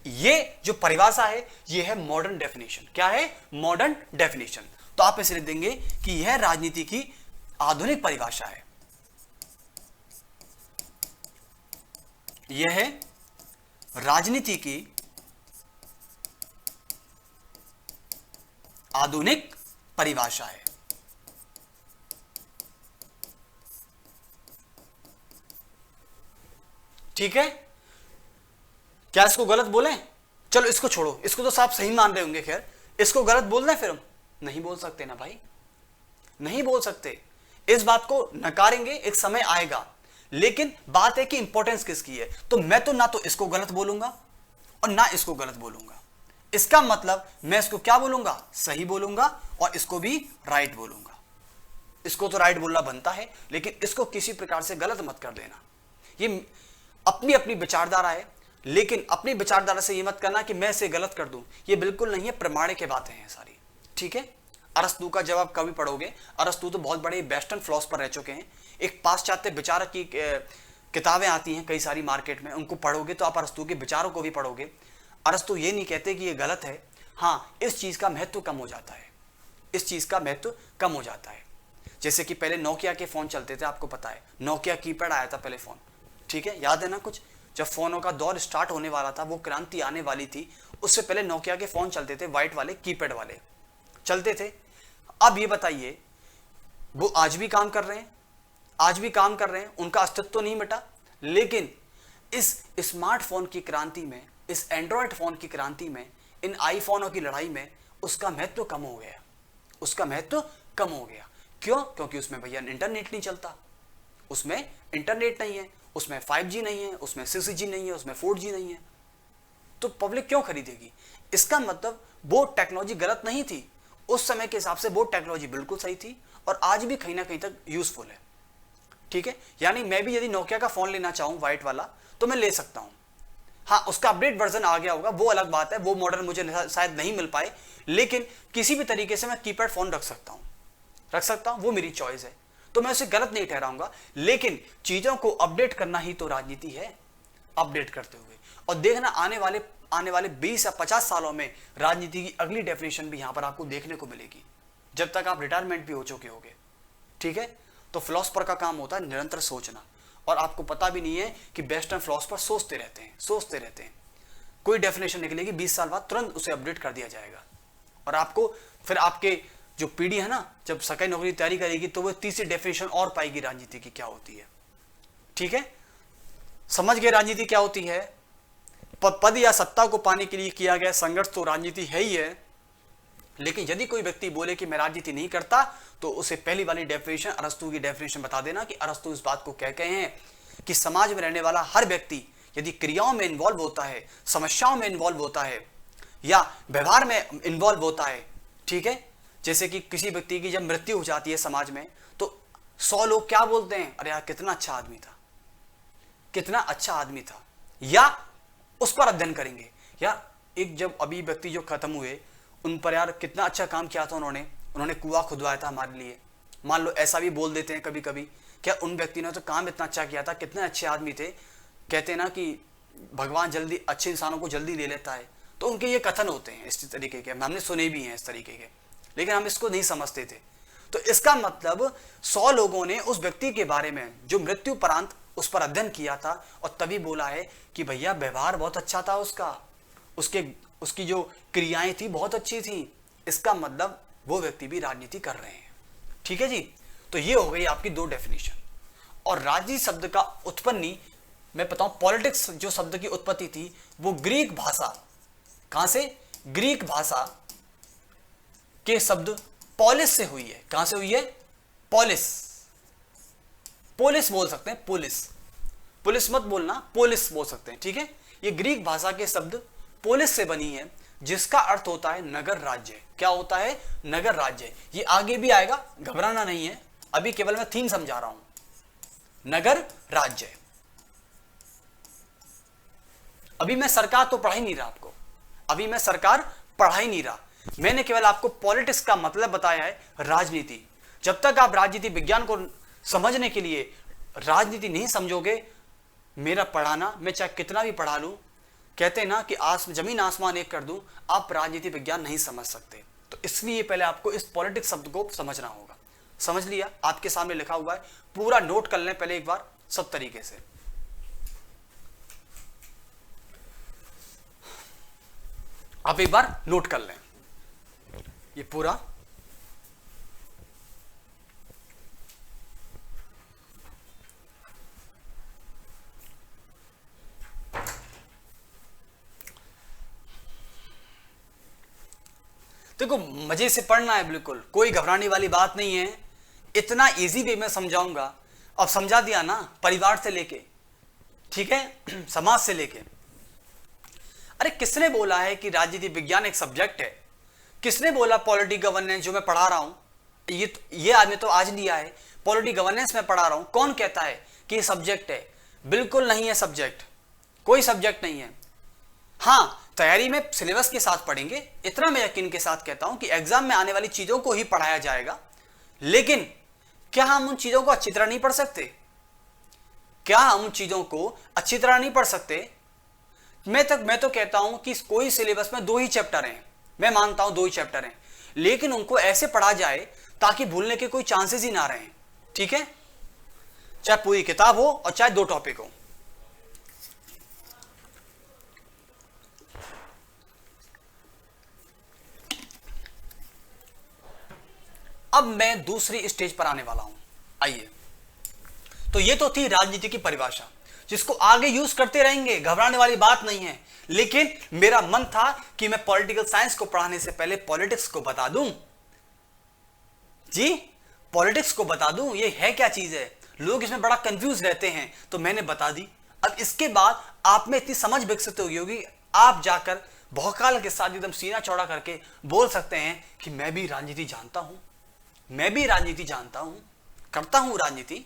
ये जो परिभाषा है ये है मॉडर्न डेफिनेशन। क्या है? Modern definition. तो आप इसे लिख देंगे कि यह राजनीति की आधुनिक परिभाषा है। यह है राजनीति की आधुनिक परिभाषा है। ठीक है, क्या इसको गलत बोलें? चलो इसको छोड़ो, इसको तो साफ सही मान रहे होंगे। खैर, इसको गलत बोल दें फिर हम? नहीं बोल सकते ना भाई, नहीं बोल सकते। इस बात को नकारेंगे, एक समय आएगा। लेकिन बात है कि इंपॉर्टेंस किसकी है। तो मैं तो ना तो इसको गलत बोलूंगा और ना इसको गलत बोलूंगा। इसका मतलब मैं इसको क्या बोलूंगा? सही बोलूंगा, और इसको भी राइट बोलूंगा। इसको तो राइट बोलना बनता है, लेकिन इसको किसी प्रकार से गलत मत कर देना। ये अपनी अपनी विचारधारा है, लेकिन अपनी विचारधारा से ये मत करना कि मैं इसे गलत कर दूं। ये बिल्कुल नहीं है, प्रमाणिक बातें हैं सारी। ठीक है, अरस्तु का जब आप कभी पढ़ोगे, अरस्तु तो बहुत बड़े वेस्टर्न फिलोसफर रह चुके हैं। एक पाश्चात्य विचारक की किताबें आती हैं कई सारी मार्केट में, उनको पढ़ोगे तो आप अरस्तु के विचारों को भी पढ़ोगे। अरस्तु ये नहीं कहते कि ये गलत है, हाँ इस चीज का महत्व कम हो जाता है, इस चीज का महत्व कम हो जाता है। जैसे कि पहले नोकिया के फोन चलते थे, आपको पता है, नोकिया कीपैड आया था पहले फोन। ठीक है, याद है ना कुछ? जब फोनों का दौर स्टार्ट होने वाला था, वो क्रांति आने वाली थी, उससे पहले नोकिया के फोन चलते थे, व्हाइट वाले कीपैड वाले चलते थे। अब ये बताइए, वो आज भी काम कर रहे हैं, आज भी काम कर रहे हैं, उनका अस्तित्व तो नहीं मिटा। लेकिन इस स्मार्टफोन की क्रांति में, इस एंड्रॉयड फोन की क्रांति में, इन आईफोनों की लड़ाई में उसका महत्व कम हो गया, उसका महत्व कम हो गया। क्यों? क्योंकि उसमें भैया इंटरनेट नहीं चलता, उसमें इंटरनेट नहीं है, उसमें 5G नहीं है, उसमें 6G नहीं है, उसमें 4G नहीं है। तो पब्लिक क्यों खरीदेगी? इसका मतलब वो टेक्नोलॉजी गलत नहीं थी, उस समय के हिसाब से वो टेक्नोलॉजी बिल्कुल सही थी और आज भी कहीं ना कहीं तक यूजफुल है। ठीक है, यानी मैं भी यदि नोकिया का फोन लेना चाहूं व्हाइट वाला तो मैं ले सकता हूं। हाँ, उसका अपडेट वर्जन आ गया होगा, वो अलग बात है, वो मॉडल मुझे शायद नहीं मिल पाए, लेकिन किसी भी तरीके से मैं कीपैड फोन रख सकता हूं, वो मेरी चॉइस है, तो मैं उसे गलत नहीं ठहराऊंगा। लेकिन चीजों को अपडेट करना ही तो राजनीति है, अपडेट करते हुए। और देखना आने वाले 20 या 50 सालों में राजनीति की अगली डेफिनेशन भी यहां पर आपको देखने को मिलेगी, जब तक आप रिटायरमेंट भी हो चुके होंगे। ठीक है, तो फिलोसफर का काम होता है निरंतर सोचना, और आपको पता भी नहीं है कि वेस्टर्न फिलोसफर सोचते रहते हैं। कोई डेफिनेशन निकलेगी 20 साल बाद, तुरंत उसे अपडेट कर दिया जाएगा, और आपको फिर आपके जो पीढ़ी है ना, जब सरकारी नौकरी की तैयारी करेगी तो वो तीसरी डेफिनेशन और पाएगी राजनीति की क्या होती है। ठीक है, समझ गए राजनीति क्या होती है? पद या सत्ता को पाने के लिए किया गया संघर्ष तो राजनीति है ही है। लेकिन यदि कोई व्यक्ति बोले कि मैं राजनीति नहीं करता, तो उसे पहली वाली डेफिनेशन, अरस्तु की डेफिनेशन बता देना कि अरस्तु इस बात को कह गए हैं कि समाज में रहने वाला हर व्यक्ति यदि क्रियाओं में इन्वॉल्व होता है, समस्याओं में इन्वॉल्व होता है या व्यवहार में इन्वॉल्व होता है, ठीक है, जैसे कि किसी व्यक्ति की जब मृत्यु हो जाती है समाज में, तो 100 लोग क्या बोलते हैं? अरे यार कितना अच्छा आदमी था, कितना अच्छा आदमी था, या उस पर अध्ययन करेंगे, यार एक जब अभी व्यक्ति जो खत्म हुए उन पर यार कितना अच्छा काम किया था उन्होंने कुआं खुदवाया था हमारे लिए। मान लो ऐसा भी बोल देते हैं कभी कभी, क्या उन व्यक्ति ने तो काम इतना अच्छा किया था, कितने अच्छे आदमी थे, कहते हैं ना कि भगवान जल्दी अच्छे इंसानों को जल्दी ले लेता है, तो उनके ये कथन होते हैं इस तरीके के, हमने सुने भी हैं इस तरीके के, लेकिन हम इसको नहीं समझते थे। तो इसका मतलब 100 लोगों ने उस व्यक्ति के बारे में जो मृत्यु उपरांत उस पर अध्ययन किया था और तभी बोला है कि भैया व्यवहार बहुत अच्छा था उसका, उसकी जो क्रियाएं थी बहुत अच्छी थी, इसका मतलब वो व्यक्ति भी राजनीति कर रहे हैं। ठीक है जी। तो ये हो गई आपकी 2 डेफिनेशन। और राजनीति शब्द का उत्पत्ति मैं बताऊं, पॉलिटिक्स जो शब्द की उत्पत्ति थी वो ग्रीक भाषा, कहां से, ग्रीक भाषा के शब्द पोलिस से हुई है। कहां से हुई है, पोलिस, पोलिस बोल सकते हैं, पोलिस, पुलिस मत बोलना, पोलिस बोल सकते हैं। ठीक है, ये ग्रीक भाषा के शब्द पोलिस से बनी है, जिसका अर्थ होता है नगर राज्य। क्या होता है, नगर राज्य। ये आगे भी आएगा, घबराना नहीं है, अभी केवल मैं थीम समझा रहा हूं, नगर राज्य। अभी मैं सरकार तो पढ़ा ही नहीं रहा आपको, अभी मैं सरकार पढ़ा ही नहीं रहा, मैंने केवल आपको पॉलिटिक्स का मतलब बताया है, राजनीति। जब तक आप राजनीति विज्ञान को समझने के लिए राजनीति नहीं समझोगे, मेरा पढ़ाना, मैं चाहे कितना भी पढ़ा लूं, कहते हैं ना कि जमीन आसमान एक कर दूं, आप राजनीति विज्ञान नहीं समझ सकते। तो इसलिए पहले आपको इस पॉलिटिक्स शब्द को समझना होगा। समझ लिया, आपके सामने लिखा हुआ है, पूरा नोट कर लें पहले एक बार सब तरीके से। आप एक बार नोट कर लें ये पूरा। देखो मजे से पढ़ना है, बिल्कुल कोई घबराने वाली बात नहीं है, इतना इजी वे में समझाऊंगा। अब समझा दिया ना, परिवार से लेके, ठीक है, समाज से लेके। अरे किसने बोला है कि राजनीति विज्ञान एक सब्जेक्ट है? किसने बोला पॉलिटी गवर्नेंस जो मैं पढ़ा रहा हूं, ये आदमी तो आज लिया है, पॉलिटी गवर्नेंस में पढ़ा रहा हूं, कौन कहता है कि ये सब्जेक्ट है? बिल्कुल नहीं है सब्जेक्ट, कोई सब्जेक्ट नहीं है। हाँ, तैयारी में सिलेबस के साथ पढ़ेंगे, इतना मैं यकीन के साथ कहता हूं कि एग्जाम में आने वाली चीजों को ही पढ़ाया जाएगा। लेकिन क्या हम उन चीजों को अच्छी तरह नहीं पढ़ सकते? क्या हम उन चीजों को अच्छी तरह नहीं पढ़ सकते? मैं तो कहता हूं कि कोई सिलेबस में 2 ही चैप्टर हैं, मैं मानता हूं 2 ही चैप्टर हैं, लेकिन उनको ऐसे पढ़ा जाए ताकि भूलने के कोई चांसेस ही ना रहें। ठीक है, चाहे पूरी किताब हो और चाहे 2 टॉपिक हो। अब मैं दूसरी स्टेज पर आने वाला हूं, आइए। तो ये तो थी राजनीति की परिभाषा, जिसको आगे यूज करते रहेंगे, घबराने वाली बात नहीं है। लेकिन मेरा मन था कि मैं पॉलिटिकल साइंस को पढ़ाने से पहले पॉलिटिक्स को बता दूं। जी, पॉलिटिक्स को बता दूं, ये है क्या चीज है, लोग इसमें बड़ा कंफ्यूज रहते हैं, तो मैंने बता दी। अब इसके बाद आप में इतनी समझ विकसित होगी होगी, आप जाकर भौकाल के साथ एकदम सीना चौड़ा करके बोल सकते हैं कि मैं भी राजनीति जानता हूं, मैं भी राजनीति जानता हूं, करता हूं राजनीति,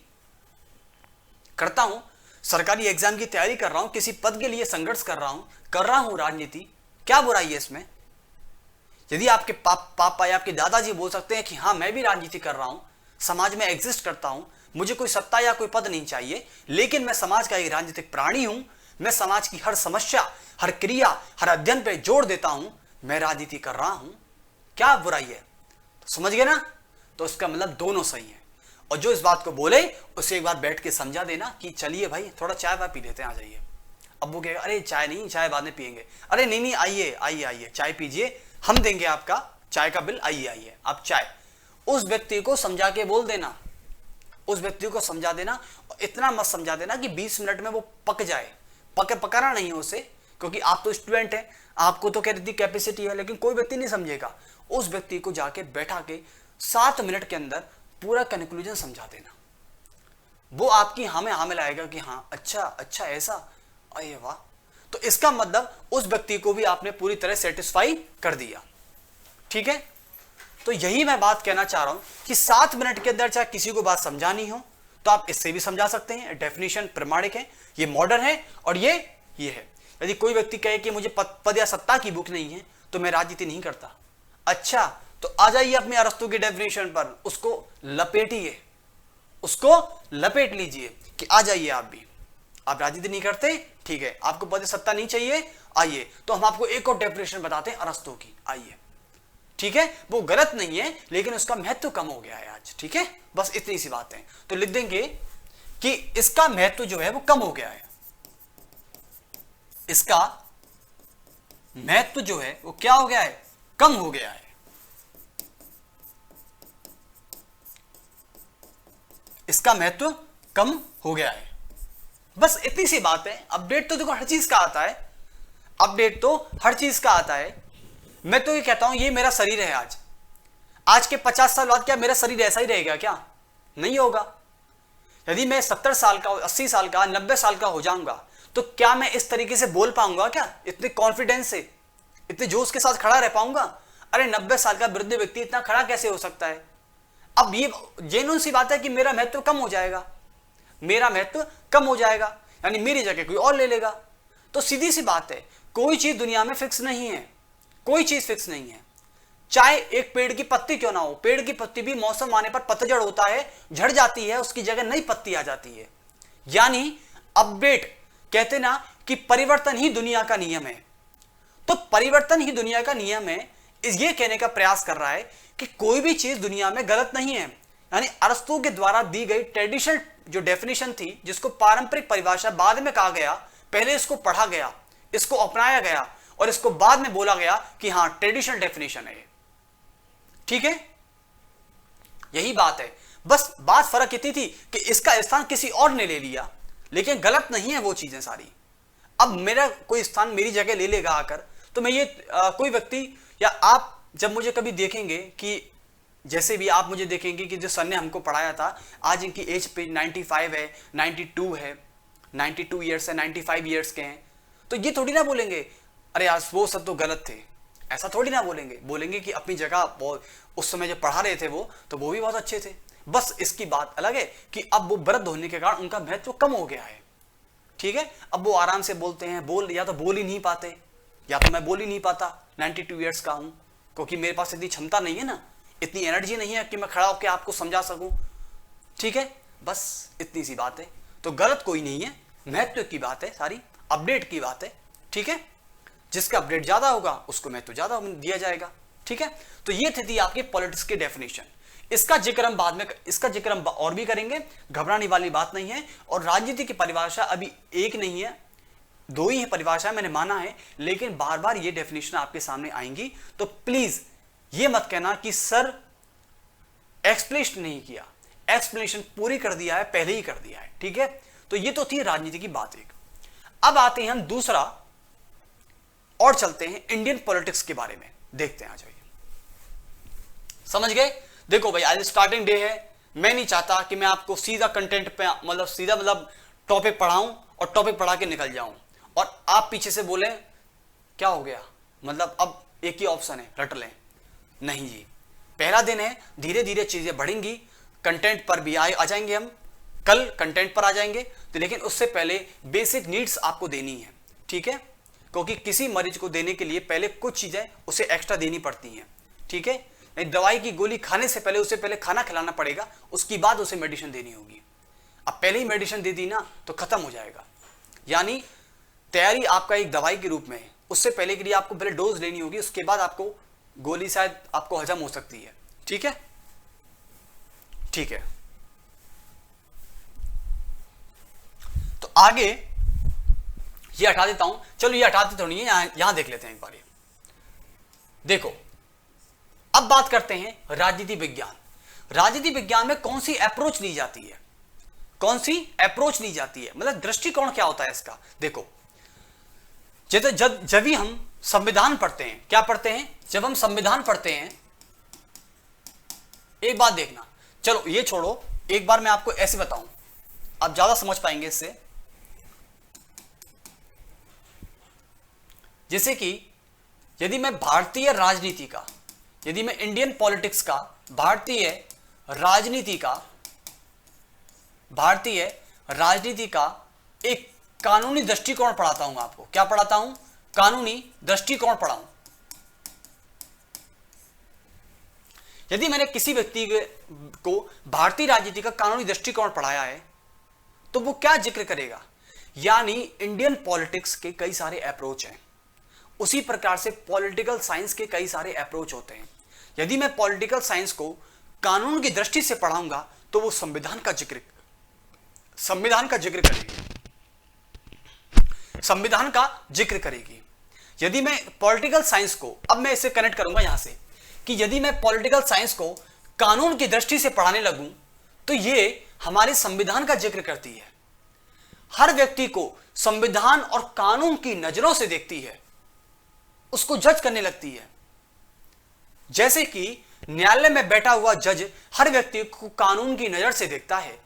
करता हूं, सरकारी एग्जाम की तैयारी कर रहा हूं, किसी पद के लिए संघर्ष कर रहा हूं राजनीति। क्या बुराई है इसमें? यदि आपके पापा या आपके दादाजी बोल सकते हैं कि हाँ मैं भी राजनीति कर रहा हूं, समाज में एग्जिस्ट करता हूं, मुझे कोई सत्ता या कोई पद नहीं चाहिए, लेकिन मैं समाज का एक राजनीतिक प्राणी हूं, मैं समाज की हर समस्या, हर क्रिया, हर अध्ययन पे जोर देता हूं, मैं राजनीति कर रहा हूं, क्या बुराई है? तो समझ गए ना? तो इसका मतलब दोनों सही है। और जो इस बात को बोले उसे एक बार बैठ के समझा देना कि चलिए भाई थोड़ा चाय वाय पी लेते हैं, आ जाइए। अब वो कहेगा अरे चाय नहीं, चाय बाद में पियेंगे। अरे नहीं नहीं, आइए आइए आइए, चाय पीजिए, हम देंगे आपका चाय का बिल, आइए आइए आप चाय। उस व्यक्ति को समझा के बोल देना, उस व्यक्ति को समझा देना, इतना मत समझा देना कि 20 मिनट में वो पक जाए। पकाना नहीं है उसे, क्योंकि आप तो स्टूडेंट हैं, आपको तो कह रही थी कैपेसिटी है, लेकिन कोई व्यक्ति नहीं समझेगा। उस व्यक्ति को जाके बैठा के 7 मिनट के अंदर पूरा कंक्लूजन समझा देना, वो आपकी हाँ में हाँ मिलाएगा कि हाँ अच्छा अच्छा ऐसा, अरे वाह। तो इसका मतलब उस व्यक्ति को भी आपने पूरी तरह सेटिस्फाई कर दिया। ठीक है, तो यही मैं बात कहना चाह रहा हूं कि 7 मिनट के अंदर चाहे किसी को बात समझानी हो तो आप इससे भी समझा सकते हैं। डेफिनेशन प्रमाणिक है, ये मॉडर्न है और ये है। यदि कोई व्यक्ति कहे कि मुझे पद या सत्ता की भूख नहीं है तो मैं राजनीति नहीं करता, अच्छा तो आ जाइए अपने अरस्तु की डेफिनेशन पर, उसको लपेटिए, उसको लपेट लीजिए कि आ जाइए आप भी। आप राजनीति नहीं करते, ठीक है, आपको पद सत्ता नहीं चाहिए, आइए तो हम आपको एक और डेफिनेशन बताते हैं अरस्तु की, आइए, ठीक है, वो गलत नहीं है लेकिन उसका महत्व कम हो गया है आज, ठीक है, बस इतनी सी बात है। तो लिख देंगे कि इसका महत्व जो है वो कम हो गया है, इसका महत्व जो है वो क्या हो गया है, कम हो गया है। इसका महत्व कम हो गया है, बस इतनी सी बात है। अपडेट तो देखो हर चीज का आता है, अपडेट तो हर चीज का आता है। मैं तो ये कहता हूं ये मेरा शरीर है, आज के 50 साल बाद क्या मेरा शरीर ऐसा ही रहेगा क्या? नहीं होगा। यदि मैं 70 साल का, 80 साल का, 90 साल का हो जाऊंगा तो क्या मैं इस तरीके से बोल पाऊंगा क्या? इतने कॉन्फिडेंस से, इतने जोश के साथ खड़ा रह पाऊंगा? अरे 90 साल का वृद्ध व्यक्ति इतना खड़ा कैसे हो सकता है? अब ये जेन्युइन सी बात है कि मेरा महत्व कम हो जाएगा, मेरा महत्व कम हो जाएगा, यानी मेरी जगह कोई और ले लेगा। तो सीधी सी बात है, कोई चीज दुनिया में फिक्स नहीं है, कोई चीज फिक्स नहीं है। चाहे एक पेड़ की पत्ती क्यों ना हो, पेड़ की पत्ती भी मौसम आने पर पतझड़ होता है, झड़ जाती है, उसकी जगह नई पत्ती आ जाती है। यानी अपडेट कहते ना कि परिवर्तन ही दुनिया का नियम है। तो परिवर्तन ही दुनिया का नियम है, ये कहने का प्रयास कर रहा है कि कोई भी चीज दुनिया में गलत नहीं है। यानी अरस्तु के द्वारा दी गई ट्रेडिशनल जो डेफिनेशन थी, जिसको पारंपरिक परिभाषा बाद में कहा गया, पहले इसको पढ़ा गया, इसको अपनाया गया और इसको बाद में बोला गया कि हां ट्रेडिशनल डेफिनेशन है, ठीक है, यही बात है। बस बात फर्क इतनी थी कि इसका स्थान किसी और ने ले लिया, लेकिन गलत नहीं है वो चीजें सारी। अब मेरा कोई स्थान मेरी जगह ले लेगा आकर, तो मैं ये कोई व्यक्ति या आप जब मुझे कभी देखेंगे कि जैसे भी आप मुझे देखेंगे कि जो सर ने हमको पढ़ाया था, आज इनकी एज पे 95 है, 92 है, 92 ईयर्स है, 95 ईयर्स के हैं, तो ये थोड़ी ना बोलेंगे अरे यार वो सब तो गलत थे, ऐसा थोड़ी ना बोलेंगे। बोलेंगे कि अपनी जगह उस समय जब पढ़ा रहे थे वो तो वो भी बहुत अच्छे थे। बस इसकी बात अलग है कि अब वो वृद्ध होने के कारण उनका महत्व कम हो गया है, ठीक है। अब वो आराम से बोलते हैं, या तो बोल ही नहीं पाते, या तो मैं बोल ही नहीं पाता, 92 ईयर्स का हूं, क्योंकि मेरे पास इतनी क्षमता नहीं है ना, इतनी एनर्जी नहीं है कि मैं खड़ा होकर आपको समझा सकूं, ठीक है। बस इतनी सी बात है। तो गलत कोई नहीं है, महत्व की बात है सारी, अपडेट की बात है, ठीक है। जिसका अपडेट ज्यादा होगा उसको महत्व ज्यादा दिया जाएगा, ठीक है। तो ये थी आपकी पॉलिटिक्स की डेफिनेशन। इसका जिक्र हम बाद में, इसका जिक्र हम और भी करेंगे, घबराने वाली बात नहीं है। और राजनीति की परिभाषा अभी एक नहीं है, दो ही है परिभाषा, मैंने माना है, लेकिन बार बार ये डेफिनेशन आपके सामने आएंगी। तो प्लीज ये मत कहना कि सर एक्सप्लेनेशन नहीं किया, एक्सप्लेनेशन पूरी कर दिया है, पहले ही कर दिया है, ठीक है। तो ये तो थी राजनीति की बात एक। अब आते हैं हम दूसरा और चलते हैं इंडियन पॉलिटिक्स के बारे में, देखते हैं। आ जाइए, समझ गए? देखो भाई आज स्टार्टिंग डे है, मैं नहीं चाहता कि मैं आपको सीधा कंटेंट पे मतलब टॉपिक पढ़ाऊं और टॉपिक पढ़ा के निकल जाऊं और आप पीछे से बोले क्या हो गया, मतलब अब एक ही ऑप्शन है रट लें। नहीं जी, पहला दिन है, धीरे धीरे चीजें बढ़ेंगी, कंटेंट पर भी आ जाएंगे हम, कल कंटेंट पर आ जाएंगे। तो लेकिन उससे पहले बेसिक नीड्स आपको देनी है, ठीक है, क्योंकि किसी मरीज को देने के लिए पहले कुछ चीजें उसे एक्स्ट्रा देनी पड़ती हैं, ठीक है। दवाई की गोली खाने से पहले उसे पहले खाना खिलाना पड़ेगा, उसके बाद उसे मेडिसिन देनी होगी। अब पहले ही मेडिसिन दे दी ना तो खत्म हो जाएगा। यानी तैयारी आपका एक दवाई के रूप में है, उससे पहले के लिए आपको पहले डोज लेनी होगी, उसके बाद आपको गोली शायद आपको हजम हो सकती है, ठीक है, ठीक है। तो आगे ये हटा देता हूं, चलो ये हटाते तो नहीं है, यहां देख लेते हैं एक बार। देखो अब बात करते हैं राजनीति विज्ञान। राजनीति विज्ञान में कौन सी अप्रोच ली जाती है, कौन सी अप्रोच ली जाती है, मतलब दृष्टिकोण क्या होता है इसका। देखो जब भी हम संविधान पढ़ते हैं, क्या पढ़ते हैं, जब हम संविधान पढ़ते हैं, एक बात देखना, चलो ये छोड़ो, एक बार मैं आपको ऐसे बताऊं, आप ज्यादा समझ पाएंगे इससे। जैसे कि यदि मैं भारतीय राजनीति का, यदि मैं इंडियन पॉलिटिक्स का, भारतीय राजनीति का एक कानूनी दृष्टिकोण पढ़ाता हूं आपको, क्या पढ़ाता हूं, कानूनी दृष्टिकोण पढ़ाऊं। यदि मैंने किसी व्यक्ति को भारतीय राजनीति का कानूनी दृष्टिकोण पढ़ाया है तो वो क्या जिक्र करेगा यानी इंडियन पॉलिटिक्स के कई सारे अप्रोच हैं, उसी प्रकार से पॉलिटिकल साइंस के कई सारे अप्रोच होते हैं। यदि मैं पॉलिटिकल साइंस को कानून की दृष्टि से पढ़ाऊंगा तो वो संविधान का जिक्र करेगी, संविधान का जिक्र करेगी। यदि मैं पॉलिटिकल साइंस को, अब मैं इसे कनेक्ट करूंगा यहां से, कि यदि मैं पॉलिटिकल साइंस को कानून की दृष्टि से पढ़ाने लगूं तो ये हमारे संविधान का जिक्र करती है, हर व्यक्ति को संविधान और कानून की नजरों से देखती है, उसको जज करने लगती है। जैसे कि न्यायालय में बैठा हुआ जज हर व्यक्ति को कानून की नजर से देखता है,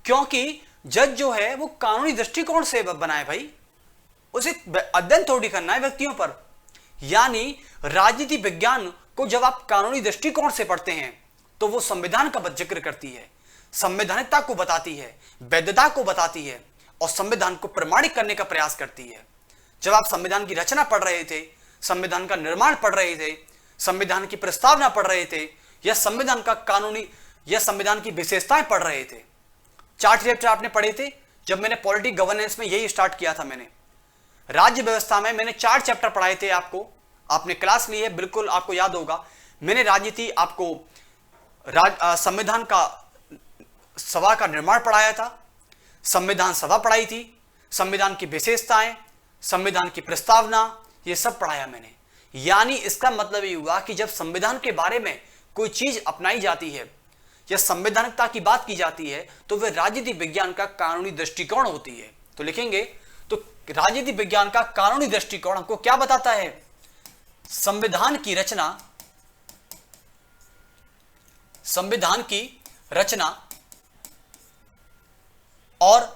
क्योंकि जज जो है वो कानूनी दृष्टिकोण से बनाए भाई, उसे अध्ययन थोड़ी करना है व्यक्तियों पर। यानी राजनीति विज्ञान को जब आप कानूनी दृष्टिकोण से पढ़ते हैं तो वो संविधान का जिक्र करती है, संवैधानिकता को बताती है, वैधता को बताती है और संविधान को प्रमाणित करने का प्रयास करती है। जब आप संविधान की रचना पढ़ रहे थे, संविधान का निर्माण पढ़ रहे थे, संविधान की प्रस्तावना पढ़ रहे थे, या संविधान का कानूनी या संविधान की विशेषताएं पढ़ रहे थे, 4 चैप्टर आपने पढ़े थे। जब मैंने पॉलिटिक गवर्नेंस में यही स्टार्ट किया था, मैंने राज्य व्यवस्था में मैंने 4 चैप्टर पढ़ाए थे आपको, आपने क्लास ली है, बिल्कुल आपको याद होगा। मैंने राजनीति आपको संविधान का सभा का निर्माण पढ़ाया था, संविधान सभा पढ़ाई थी, संविधान की विशेषताएं, संविधान की प्रस्तावना, ये सब पढ़ाया मैंने। यानी इसका मतलब ये हुआ कि जब संविधान के बारे में कोई चीज अपनाई जाती है या संवैधानिकता की बात की जाती है तो वह राजनीति विज्ञान का कानूनी दृष्टिकोण होती है। तो लिखेंगे तो राजनीति विज्ञान का कानूनी दृष्टिकोण हमको क्या बताता है? संविधान की रचना, संविधान की रचना और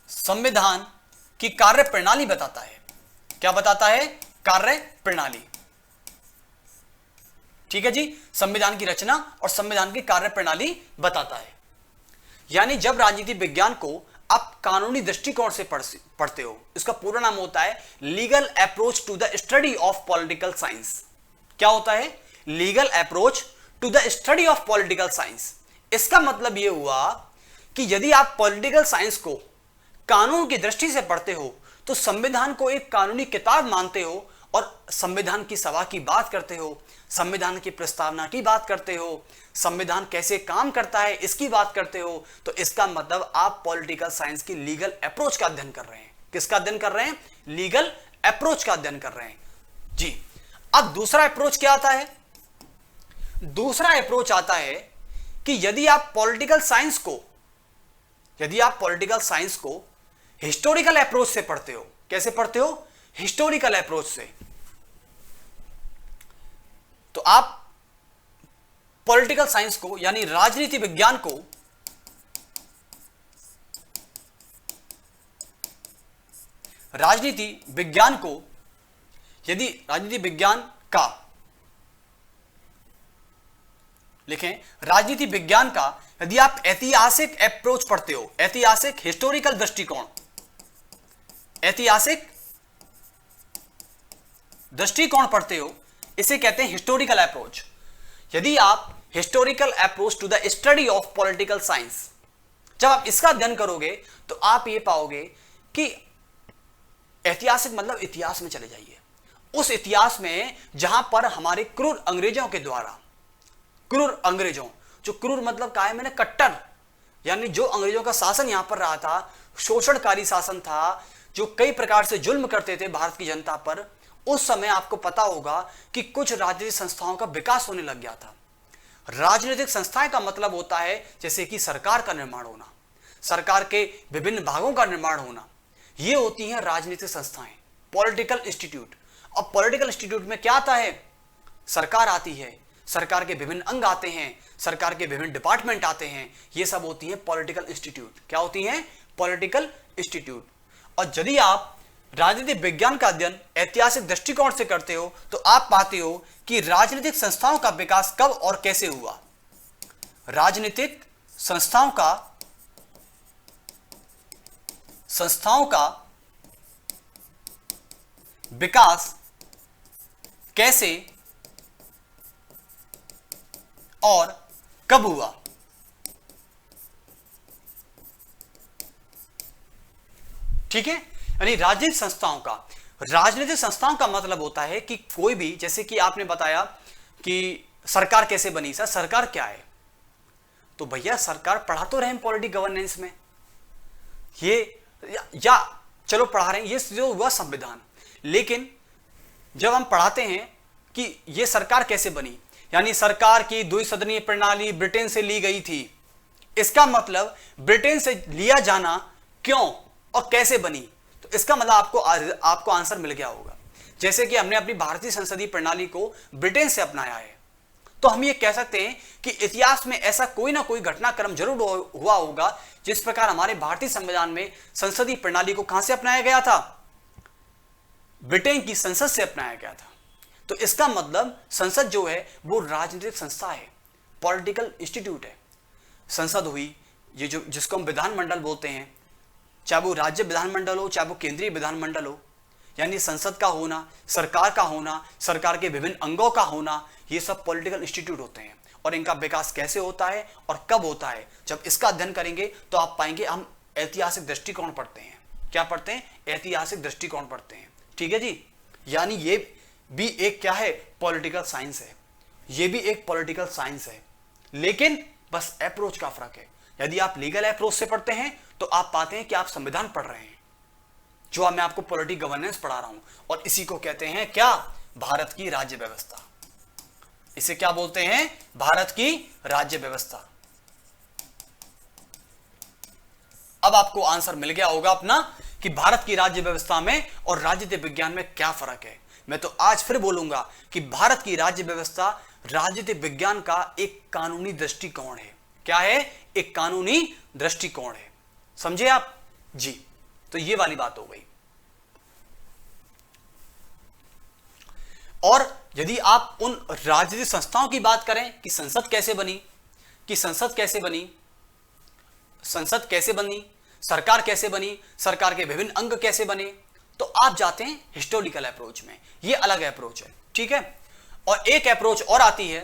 संविधान की कार्य प्रणाली बताता है। क्या बताता है? कार्य प्रणाली। ठीक है जी, संविधान की रचना और संविधान की कार्य प्रणाली बताता है। यानी जब राजनीति विज्ञान को आप कानूनी दृष्टिकोण से पढ़ते हो, इसका पूरा नाम होता है legal approach to the study of political science. क्या होता है? Legal approach to the study of political science. इसका मतलब यह हुआ कि यदि आप पॉलिटिकल साइंस को कानून की दृष्टि से पढ़ते हो तो संविधान को एक कानूनी किताब मानते हो और संविधान की सभा की बात करते हो, संविधान की प्रस्तावना की बात करते हो, संविधान कैसे काम करता है इसकी बात करते हो, तो इसका मतलब आप पॉलिटिकल साइंस की लीगल अप्रोच का अध्ययन कर रहे हैं। किसका अध्ययन कर रहे हैं? लीगल अप्रोच का अध्ययन कर रहे हैं जी। अब दूसरा अप्रोच क्या आता है? दूसरा अप्रोच आता है कि यदि आप पॉलिटिकल साइंस को हिस्टोरिकल अप्रोच से पढ़ते हो। कैसे पढ़ते हो? हिस्टोरिकल अप्रोच से। तो आप पॉलिटिकल साइंस को यानी राजनीति विज्ञान को यदि राजनीति विज्ञान का लिखें, राजनीति विज्ञान का यदि आप ऐतिहासिक अप्रोच पढ़ते हो, ऐतिहासिक हिस्टोरिकल दृष्टिकोण, ऐतिहासिक दृष्टिकोण पढ़ते हो, इसे कहते हैं हिस्टोरिकल अप्रोच। यदि आप historical approach to the study of political science, जब आप इसका अध्ययन करोगे तो आप ये पाओगे कि ऐतिहासिक मतलब इतिहास में चले जाइए, उस इतिहास में जहां पर हमारे क्रूर अंग्रेजों के द्वारा, क्रूर अंग्रेजों, जो क्रूर मतलब क्या है? मैंने कट्टर, यानी जो अंग्रेजों का शासन यहां पर रहा था, शोषणकारी शासन था, जो कई प्रकार से जुल्म करते थे भारत की जनता पर। उस समय आपको पता होगा कि कुछ राजनीतिक संस्थाओं का विकास होने लग गया था। राजनीतिक संस्थाएं का मतलब होता है जैसे कि सरकार का निर्माण होना, सरकार के विभिन्न भागों का निर्माण होना, ये होती हैं राजनीतिक संस्थाएं, पॉलिटिकल इंस्टीट्यूट। और पॉलिटिकल इंस्टीट्यूट में क्या आता है? सरकार आती है, सरकार के विभिन्न अंग आते हैं, सरकार के विभिन्न डिपार्टमेंट आते हैं, ये सब होती हैं पॉलिटिकल इंस्टीट्यूट। क्या होती हैं? Political institute. और यदि आप राजनीतिक विज्ञान का अध्ययन ऐतिहासिक दृष्टिकोण से करते हो तो आप पाते हो कि राजनीतिक संस्थाओं का विकास कब और कैसे हुआ। राजनीतिक संस्थाओं का विकास कैसे और कब हुआ। ठीक है, यानी राजनीतिक संस्थाओं का मतलब होता है कि कोई भी, जैसे कि आपने बताया कि सरकार कैसे बनी, सर सरकार क्या है, तो भैया सरकार पढ़ा तो रहे हैं पॉलिटिक गवर्नेंस में, ये या चलो पढ़ा रहे हैं, ये जो हुआ संविधान, लेकिन जब हम पढ़ाते हैं कि ये सरकार कैसे बनी, यानी सरकार की द्विसदनीय प्रणाली ब्रिटेन से ली गई थी, इसका मतलब ब्रिटेन से लिया जाना क्यों और कैसे बनी, तो इसका मतलब आपको आंसर मिल गया होगा। जैसे कि हमने अपनी भारतीय संसदीय प्रणाली को ब्रिटेन से अपनाया है, तो हम ये कह सकते हैं कि इतिहास में ऐसा कोई ना कोई घटनाक्रम जरूर हुआ होगा जिस प्रकार हमारे भारतीय संविधान में संसदीय प्रणाली को कहां से अपनाया गया था, ब्रिटेन की संसद से अपनाया गया था। तो इसका मतलब संसद जो है वो राजनीतिक संस्था है, पॉलिटिकल इंस्टीट्यूट है। संसद हुई, ये जो जिसको हम विधानमंडल बोलते हैं, चाहे वो राज्य विधानमंडल हो चाहे वो केंद्रीय विधानमंडल हो, यानी संसद का होना, सरकार का होना, सरकार के विभिन्न अंगों का होना, ये सब पॉलिटिकल इंस्टीट्यूट होते हैं। और इनका विकास कैसे होता है और कब होता है, जब इसका अध्ययन करेंगे तो आप पाएंगे हम ऐतिहासिक दृष्टिकोण पढ़ते हैं। क्या पढ़ते हैं? ऐतिहासिक दृष्टिकोण पढ़ते हैं। ठीक है जी, यानी ये भी एक क्या है, पॉलिटिकल साइंस है, ये भी एक पॉलिटिकल साइंस है, लेकिन बस अप्रोच का फर्क है। यदि आप लीगल अप्रोच से पढ़ते हैं तो आप पाते हैं कि आप संविधान पढ़ रहे हैं, जो मैं आपको पॉलिटिक गवर्नेंस पढ़ा रहा हूं, और इसी को कहते हैं क्या, भारत की राज्य व्यवस्था। इसे क्या बोलते हैं? भारत की राज्य व्यवस्था। अब आपको आंसर मिल गया होगा अपना कि भारत की राज्य व्यवस्था में और राजनीतिक विज्ञान में क्या फर्क है। मैं तो आज फिर बोलूंगा कि भारत की राज्य व्यवस्था राजनीतिक विज्ञान का एक कानूनी दृष्टिकोण है। क्या है? एक कानूनी दृष्टिकोण है। समझे आप जी? तो ये वाली बात हो गई। और यदि आप उन राजनीतिक संस्थाओं की बात करें कि संसद कैसे बनी, संसद कैसे बनी, सरकार कैसे बनी, सरकार के विभिन्न अंग कैसे बने, तो आप जाते हैं हिस्टोरिकल अप्रोच में। ये अलग अप्रोच है, ठीक है। और एक अप्रोच और आती है,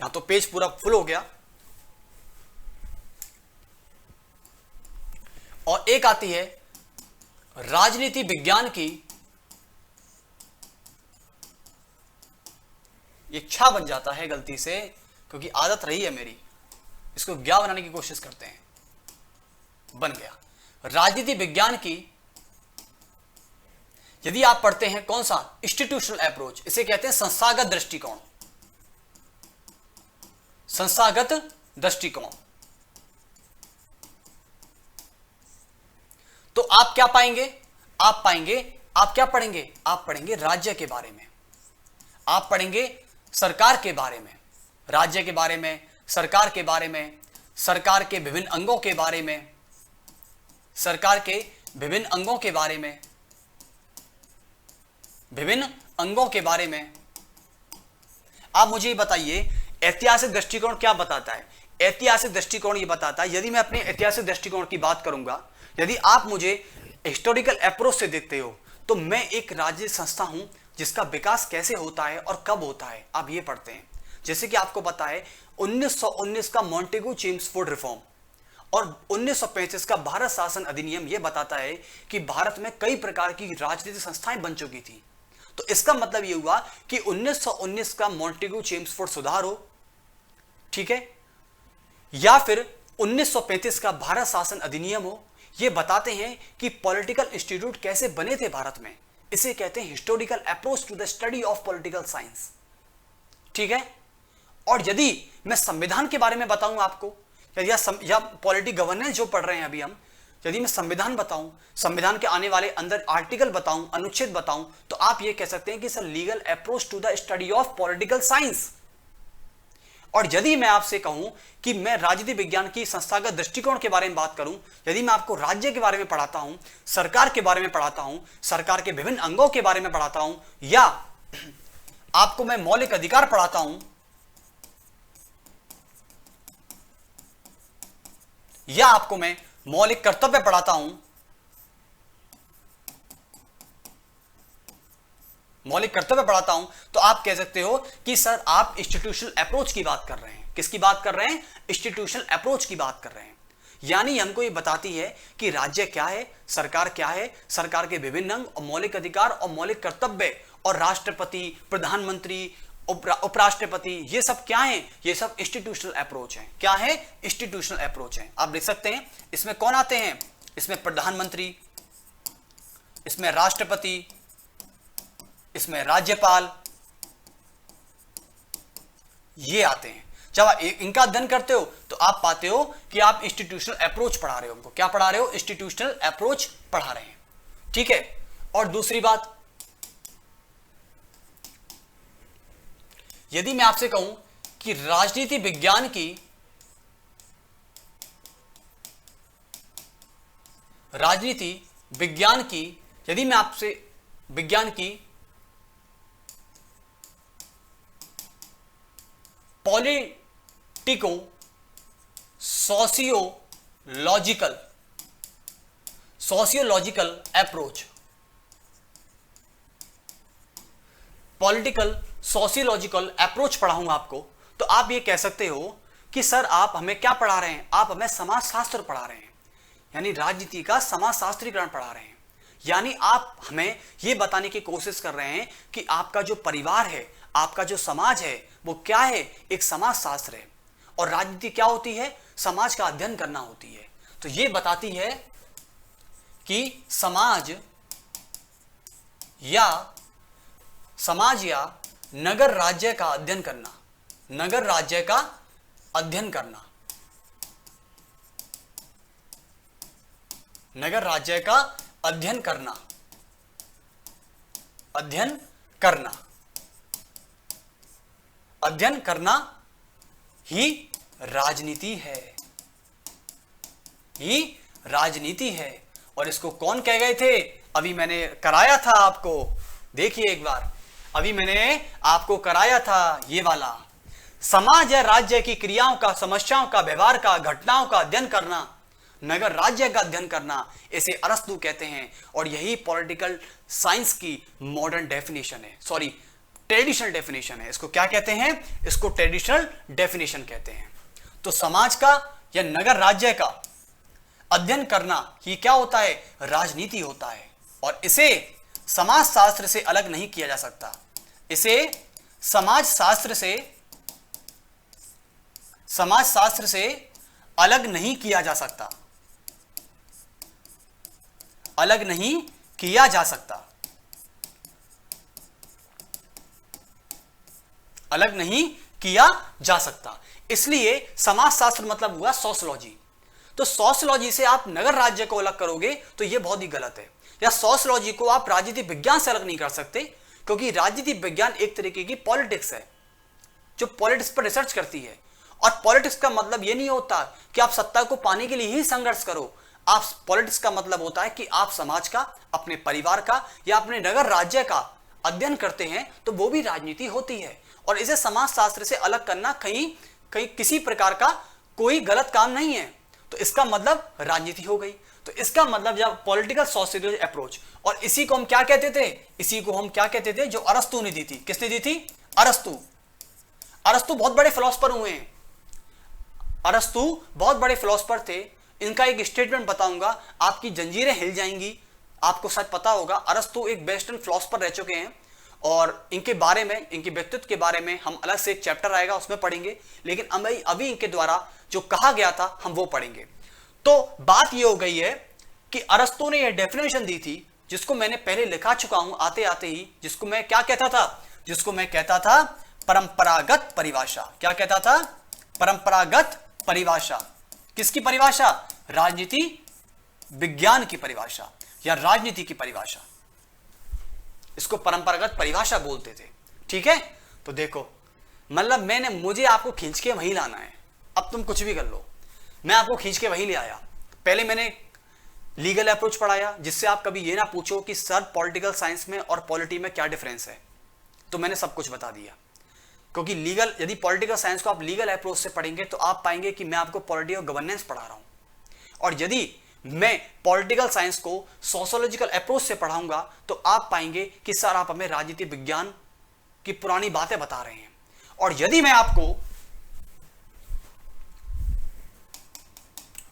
यहां तो पेज पूरा फुल हो गया, और एक आती है राजनीति विज्ञान की, ये छा बन जाता है गलती से क्योंकि आदत रही है मेरी, इसको ज्ञा बनाने की कोशिश करते हैं, बन गया। राजनीति विज्ञान की यदि आप पढ़ते हैं कौन सा, इंस्टीट्यूशनल अप्रोच, इसे कहते हैं संस्थागत दृष्टिकोण। संस्थागत दृष्टिकोण। तो आप क्या पाएंगे? आप क्या पढ़ेंगे? आप पढ़ेंगे राज्य के बारे में, आप पढ़ेंगे सरकार के बारे में, राज्य के बारे में, सरकार के बारे में, सरकार के विभिन्न अंगों के बारे में, सरकार के विभिन्न अंगों के बारे में, विभिन्न अंगों के बारे में। आप मुझे बताइए ऐतिहासिक दृष्टिकोण क्या बताता है? ऐतिहासिक दृष्टिकोण ये बताता है, यदि मैं अपने ऐतिहासिक दृष्टिकोण की बात करूंगा, यदि आप मुझे हिस्टोरिकल अप्रोच से देखते हो, तो मैं एक राज्य संस्था हूं जिसका विकास कैसे होता है और कब होता है, आप ये पढ़ते हैं। जैसे कि आपको पता है 1919 का मॉन्टेगू चेम्सफोर्ड रिफॉर्म और 1935 का भारत शासन अधिनियम ये बताता है कि भारत में कई प्रकार की राजनीतिक संस्थाएं बन चुकी थी। तो इसका मतलब ये हुआ कि 1919 का मॉन्टेगू चेम्सफोर्ड सुधार हो, ठीक है, या फिर 1935 का भारत शासन अधिनियम हो, ये बताते हैं कि पॉलिटिकल इंस्टीट्यूट कैसे बने थे भारत में। इसे कहते हैं historical approach to the study of political science, ठीक है। और यदि मैं संविधान के बारे में बताऊं आपको, या पॉलिटिक गवर्नेंस जो पढ़ रहे हैं अभी हम, यदि मैं संविधान बताऊं, संविधान के आने वाले अंदर आर्टिकल बताऊं, अनुच्छेद बताऊं, तो आप ये कह सकते हैं कि sir legal approach to the study of political science. और यदि मैं आपसे कहूं कि मैं राजनीति विज्ञान की संस्थागत दृष्टिकोण के बारे में बात करूं, यदि मैं आपको राज्य के बारे में पढ़ाता हूं, सरकार के बारे में पढ़ाता हूं, सरकार के विभिन्न अंगों के बारे में पढ़ाता हूं, या आपको मैं मौलिक अधिकार पढ़ाता हूं, या आपको मैं मौलिक कर्तव्य पढ़ाता हूं, तो आप कह सकते हो कि सर आप इंस्टीट्यूशनल अप्रोच की बात कर रहे हैं। किसकी बात कर रहे हैं? इंस्टीट्यूशनल अप्रोच की बात कर रहे हैं। यानी हमको ये बताती है कि राज्य क्या है, सरकार क्या है, सरकार के विभिन्न अंग और मौलिक अधिकार और मौलिक कर्तव्य, और राष्ट्रपति, प्रधानमंत्री, उपराष्ट्रपति, ये सब क्या है? ये सब इंस्टीट्यूशनल अप्रोच है। क्या है? इंस्टीट्यूशनल अप्रोच है। आप देख सकते हैं इसमें कौन आते हैं? इसमें प्रधानमंत्री, इसमें राष्ट्रपति, इसमें राज्यपाल, ये आते हैं। जब आप इनका अध्ययन करते हो तो आप पाते हो कि आप इंस्टीट्यूशनल अप्रोच पढ़ा रहे हो। उनको क्या पढ़ा रहे हो? इंस्टीट्यूशनल अप्रोच पढ़ा रहे हैं। ठीक है। और दूसरी बात, यदि मैं आपसे कहूं कि राजनीति विज्ञान की यदि मैं आपसे विज्ञान की politico sociological approach, political sociological approach पढ़ाऊंगा आपको, तो आप ये कह सकते हो कि सर आप हमें क्या पढ़ा रहे हैं? आप हमें समाजशास्त्र पढ़ा रहे हैं, यानी राजनीति का समाजशास्त्रीकरण पढ़ा रहे हैं। यानी आप हमें यह बताने की कोशिश कर रहे हैं कि आपका जो परिवार है, आपका जो समाज है, वो क्या है? एक समाजशास्त्र है। और राजनीति क्या होती है? समाज का अध्ययन करना होती है। तो ये बताती है कि समाज या नगर राज्य का अध्ययन करना, नगर राज्य का अध्ययन करना, नगर राज्य का अध्ययन करना, अध्ययन करना ही राजनीति है। और इसको कौन कह गए थे? अभी मैंने कराया था आपको, देखिए एक बार, अभी मैंने आपको कराया था ये वाला, समाज या राज्य की क्रियाओं का, समस्याओं का, व्यवहार का, घटनाओं का अध्ययन करना, नगर राज्य का अध्ययन करना, इसे अरस्तु कहते हैं। और यही पॉलिटिकल साइंस की मॉडर्न डेफिनेशन है, सॉरी ट्रेडिशनल डेफिनेशन है। इसको क्या कहते हैं? इसको ट्रेडिशनल डेफिनेशन कहते हैं। तो समाज का या नगर राज्य का अध्ययन करना ये क्या होता है? राजनीति होता है। और इसे समाजशास्त्र से अलग नहीं किया जा सकता, इसे समाजशास्त्र से अलग नहीं किया जा सकता, अलग नहीं किया जा सकता, अलग नहीं किया जा सकता। इसलिए समाजशास्त्र मतलब हुआ सोशियोलॉजी। तो सोशियोलॉजी से आप नगर राज्य को अलग करोगे तो यह बहुत ही गलत है। या सोशियोलॉजी को आप राजनीति विज्ञान से अलग नहीं कर सकते, क्योंकि राजनीति विज्ञान एक तरीके की पॉलिटिक्स है जो पॉलिटिक्स पर रिसर्च करती है। और पॉलिटिक्स का मतलब यह नहीं होता कि आप सत्ता को पाने के लिए ही संघर्ष करो। आप पॉलिटिक्स का मतलब होता है कि आप समाज का, अपने परिवार का या अपने नगर राज्य का अध्ययन करते हैं, तो वो भी राजनीति होती है। और इसे समाजशास्त्र से अलग करना कहीं किसी प्रकार का कोई गलत काम नहीं है। तो इसका मतलब राजनीति हो गई। तो इसका मतलब जब पॉलिटिकल सोशियोलॉजी अप्रोच, और इसी को हम क्या कहते थे? इसी को हम क्या कहते थे? जो अरस्तु ने दी थी। किसने दी थी? अरस्तु बहुत बड़े फिलोसफर हुए हैं। अरस्तु बहुत बड़े फिलोसफर थे। इनका एक स्टेटमेंट बताऊंगा, आपकी जंजीरें हिल जाएंगी। आपको शायद पता होगा, अरस्तु एक वेस्टर्न फिलोसफर रह चुके हैं, और इनके बारे में, इनके व्यक्तित्व के बारे में हम अलग से एक चैप्टर आएगा उसमें पढ़ेंगे। लेकिन अभी इनके द्वारा जो कहा गया था हम वो पढ़ेंगे। तो बात ये हो गई है कि अरस्तु ने यह डेफिनेशन दी थी, जिसको मैंने पहले लिखा चुका हूं आते आते ही, जिसको मैं क्या कहता था? जिसको मैं कहता था परंपरागत परिभाषा। क्या कहता था? परंपरागत परिभाषा। किसकी परिभाषा? राजनीति विज्ञान की परिभाषा या राजनीति की परिभाषा। इसको परंपरागत परिभाषा बोलते थे। ठीक है। तो देखो, मतलब मुझे आपको खींच के वहीं लाना है। अब तुम कुछ भी कर लो, मैं आपको खींच के वहीं ले आया। पहले मैंने लीगल अप्रोच पढ़ाया, जिससे आप कभी ये ना पूछो कि सर पॉलिटिकल साइंस में और पॉलिटी में क्या डिफरेंस है। तो मैंने सब कुछ बता दिया, क्योंकि यदि पॉलिटिकल साइंस को आप लीगल अप्रोच से पढ़ेंगे तो आप पाएंगे कि मैं आपको पॉलिटी और गवर्नेंस पढ़ा रहा हूं। और यदि मैं पॉलिटिकल साइंस को सोशियोलॉजिकल अप्रोच से पढ़ाऊंगा तो आप पाएंगे कि सर आप हमें राजनीति विज्ञान की पुरानी बातें बता रहे हैं। और यदि मैं आपको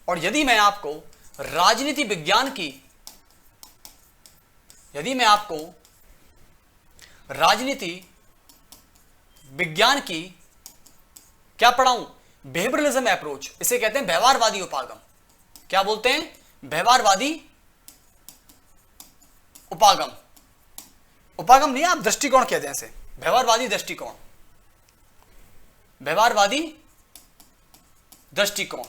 और यदि मैं आपको राजनीति विज्ञान की, यदि मैं आपको राजनीति विज्ञान की क्या पढ़ाऊं, बिहेवियरलिज्म अप्रोच, इसे कहते हैं व्यवहारवादी उपागम। क्या बोलते हैं? व्यवहारवादी उपागम। उपागम नहीं, आप दृष्टिकोण कहते हैं इसे, व्यवहारवादी दृष्टिकोण, व्यवहारवादी दृष्टिकोण।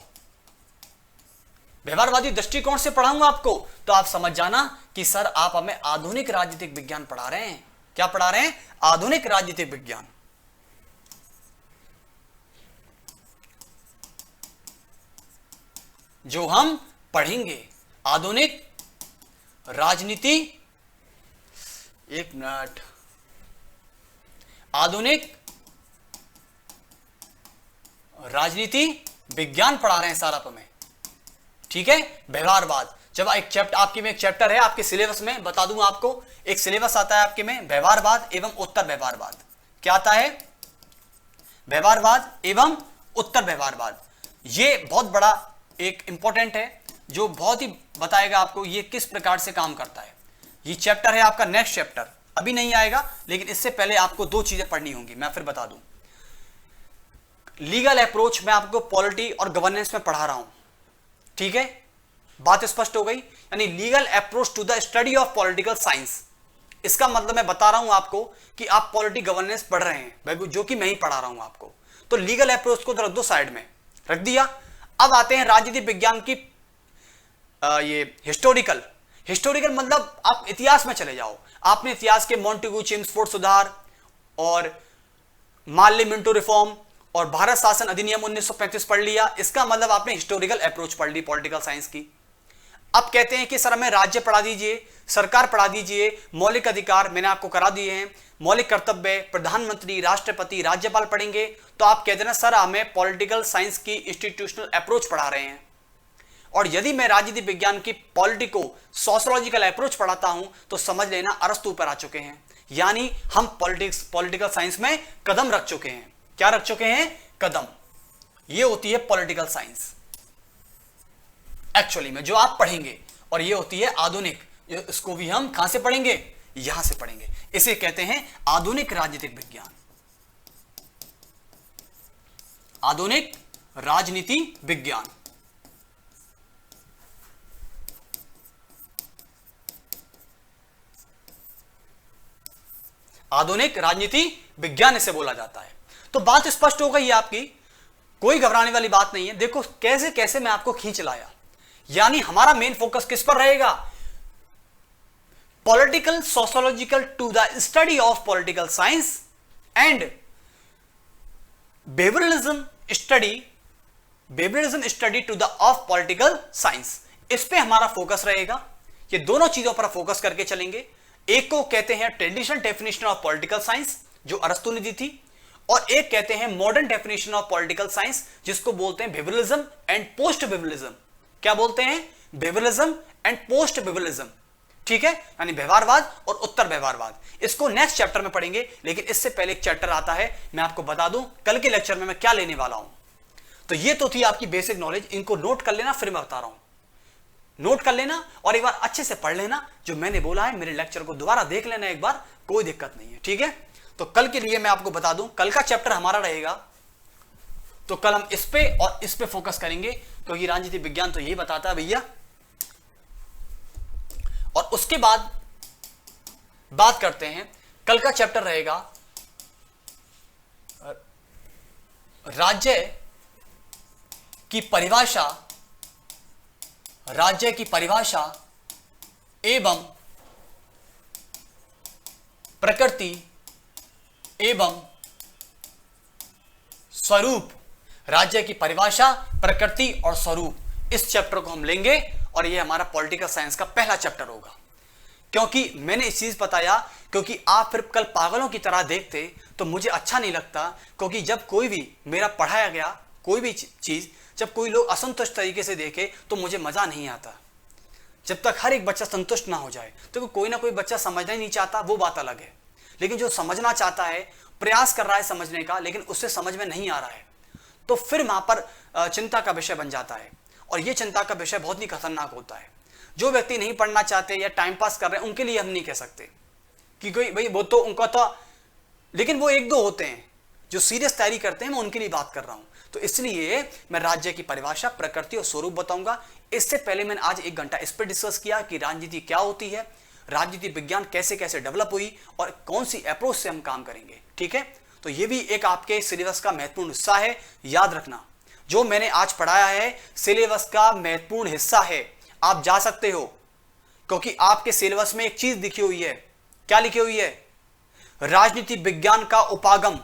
व्यवहारवादी दृष्टिकोण से पढ़ाऊंगा आपको, तो आप समझ जाना कि सर आप हमें आधुनिक राजनीतिक विज्ञान पढ़ा रहे हैं। क्या पढ़ा रहे हैं? आधुनिक राजनीतिक विज्ञान। जो हम पढ़ेंगे आधुनिक राजनीति, एक मिनट, आधुनिक राजनीति विज्ञान पढ़ा रहे हैं सर आप हमें, ठीक है। व्यवहारवाद, जब एक चैप्टर आपके में, एक चैप्टर है आपके सिलेबस में, बता दूं आपको, एक सिलेबस आता है आपके में, व्यवहारवाद एवं उत्तर व्यवहारवाद। क्या आता है? व्यवहारवाद एवं उत्तर व्यवहारवाद। ये बहुत बड़ा एक इंपॉर्टेंट है, जो बहुत ही बताएगा आपको ये किस प्रकार से काम करता है। ये चैप्टर है आपका नेक्स्ट चैप्टर, अभी नहीं आएगा, लेकिन इससे पहले आपको दो चीजें पढ़नी होंगी, मैं फिर बता दूं। लीगल अप्रोच मैं आपको पॉलिटी और गवर्नेंस में पढ़ा रहा हूं, ठीक है, बात स्पष्ट हो गई। यानी legal approach to the study of political science, इसका मतलब मैं बता रहा हूं आपको कि आप पॉलिटी गवर्नेंस पढ़ रहे हैं, जो कि मैं ही पढ़ा रहा हूं आपको। तो लीगल अप्रोच को रख दो साइड में, रख दिया। अब आते हैं राजनीति विज्ञान की ये हिस्टोरिकल। हिस्टोरिकल मतलब आप इतिहास में चले जाओ। आपने इतिहास के मॉन्टेगू चेम्सफोर्ड सुधार और मार्ले मिंटो रिफॉर्म और भारत शासन अधिनियम 1935 पढ़ लिया, इसका मतलब आपने हिस्टोरिकल अप्रोच पढ़ ली पॉलिटिकल साइंस की। अब कहते हैं कि सर हमें राज्य पढ़ा दीजिए, सरकार पढ़ा दीजिए, मौलिक अधिकार मैंने आपको करा दिए हैं, मौलिक कर्तव्य, प्रधानमंत्री, राष्ट्रपति, राज्यपाल पढ़ेंगे। तो आप कहते हैं सर हमें पॉलिटिकल साइंस की इंस्टीट्यूशनल अप्रोच पढ़ा रहे हैं। और यदि मैं राजनीति विज्ञान की पॉलिटिको सोशियोलॉजिकल अप्रोच पढ़ाता हूं, तो समझ लेना अरस्तु पर आ चुके हैं। यानी हम पॉलिटिकल साइंस में कदम रख चुके हैं। क्या रख चुके हैं? कदम। ये होती है पॉलिटिकल साइंस एक्चुअली में जो आप पढ़ेंगे, और ये होती है आधुनिक, इसको भी हम कहां से पढ़ेंगे? यहां से पढ़ेंगे। इसे कहते हैं आधुनिक राजनीतिक विज्ञान, आधुनिक राजनीति विज्ञान। आधुनिक राजनीति विज्ञान इसे बोला जाता है। तो बात स्पष्ट हो गई आपकी, कोई घबराने वाली बात नहीं है। देखो कैसे कैसे मैं आपको खींच लाया। यानी हमारा मेन फोकस किस पर रहेगा? Political sociological to the study of political science and behaviouralism study to the of political science. इस पे हमारा फोकस रहेगा। ये दोनों चीजों पर फोकस करके चलेंगे। एक को कहते हैं traditional definition of political science, जो अरस्तु ने दी थी, और एक कहते हैं modern definition of political science, जिसको बोलते हैं बिहेवियरलिज्म एंड पोस्ट बिहेवियरलिज्म। क्या बोलते हैं? बिहेवियरलिज्म एंड पोस्ट बिहेवियरलिज्म, ठीक है, यानी व्यवहारवाद और उत्तर व्यवहारवाद। इसको नेक्स्ट चैप्टर में पढ़ेंगे, लेकिन इससे पहले एक चैप्टर आता है, मैं आपको बता दूं कल के लेक्चर में मैं क्या लेने वाला हूं। तो ये तो थी आपकी बेसिक नॉलेज, इनको नोट कर लेना, फिर मैं बता रहा हूं। नोट कर लेना और एक बार अच्छे से पढ़ लेना जो मैंने बोला है। मेरे लेक्चर को दोबारा देख लेना एक बार, कोई दिक्कत नहीं है, ठीक है। तो कल के लिए मैं आपको बता दूं, कल का चैप्टर हमारा रहेगा, तो कल हम इस पे और इस पे फोकस करेंगे, क्योंकि राजनीति विज्ञान तो यही बताता है भैया। और उसके बाद बात करते हैं, कल का चैप्टर रहेगा राज्य की परिभाषा, राज्य की परिभाषा एवं प्रकृति एवं स्वरूप। राज्य की परिभाषा, प्रकृति और स्वरूप, इस चैप्टर को हम लेंगे और ये हमारा पॉलिटिकल साइंस का पहला चैप्टर होगा। क्योंकि मैंने इस चीज बताया, क्योंकि आप फिर कल पागलों की तरह देखते तो मुझे अच्छा नहीं लगता। क्योंकि जब कोई भी मेरा पढ़ाया गया कोई भी चीज, जब कोई लोग असंतुष्ट तरीके से देखे तो मुझे मजा नहीं आता। जब तक हर एक बच्चा संतुष्ट ना हो जाए, तो कोई ना कोई बच्चा समझना ही नहीं चाहता, वो बात अलग है। लेकिन जो समझना चाहता है, प्रयास कर रहा है समझने का, लेकिन उससे समझ में नहीं आ रहा है, तो फिर वहां पर चिंता का विषय बन जाता है। और ये चिंता का विषय बहुत ही खतरनाक होता है। जो व्यक्ति नहीं पढ़ना चाहते या टाइम पास कर रहे हैं उनके लिए हम नहीं कह सकते कि कोई भाई वो तो उनका तो, लेकिन वो एक दो होते हैं जो सीरियस तैयारी करते हैं, मैं उनके लिए बात कर रहा हूं। तो इसलिए मैं राज्य की परिभाषा, प्रकृति और स्वरूप बताऊंगा। इससे पहले मैंने आज 1 घंटा इस पर डिस्कस किया कि राजनीति क्या होती है, राजनीति विज्ञान कैसे कैसे डेवलप हुई और कौन सी अप्रोच से हम काम करेंगे। ठीक है, तो ये भी एक आपके सिलेबस का महत्वपूर्ण हिस्सा है। याद रखना, जो मैंने आज पढ़ाया है सिलेबस का महत्वपूर्ण हिस्सा है। आप जा सकते हो क्योंकि आपके सिलेबस में एक चीज लिखी हुई है। क्या लिखी हुई है? राजनीति विज्ञान का उपागम।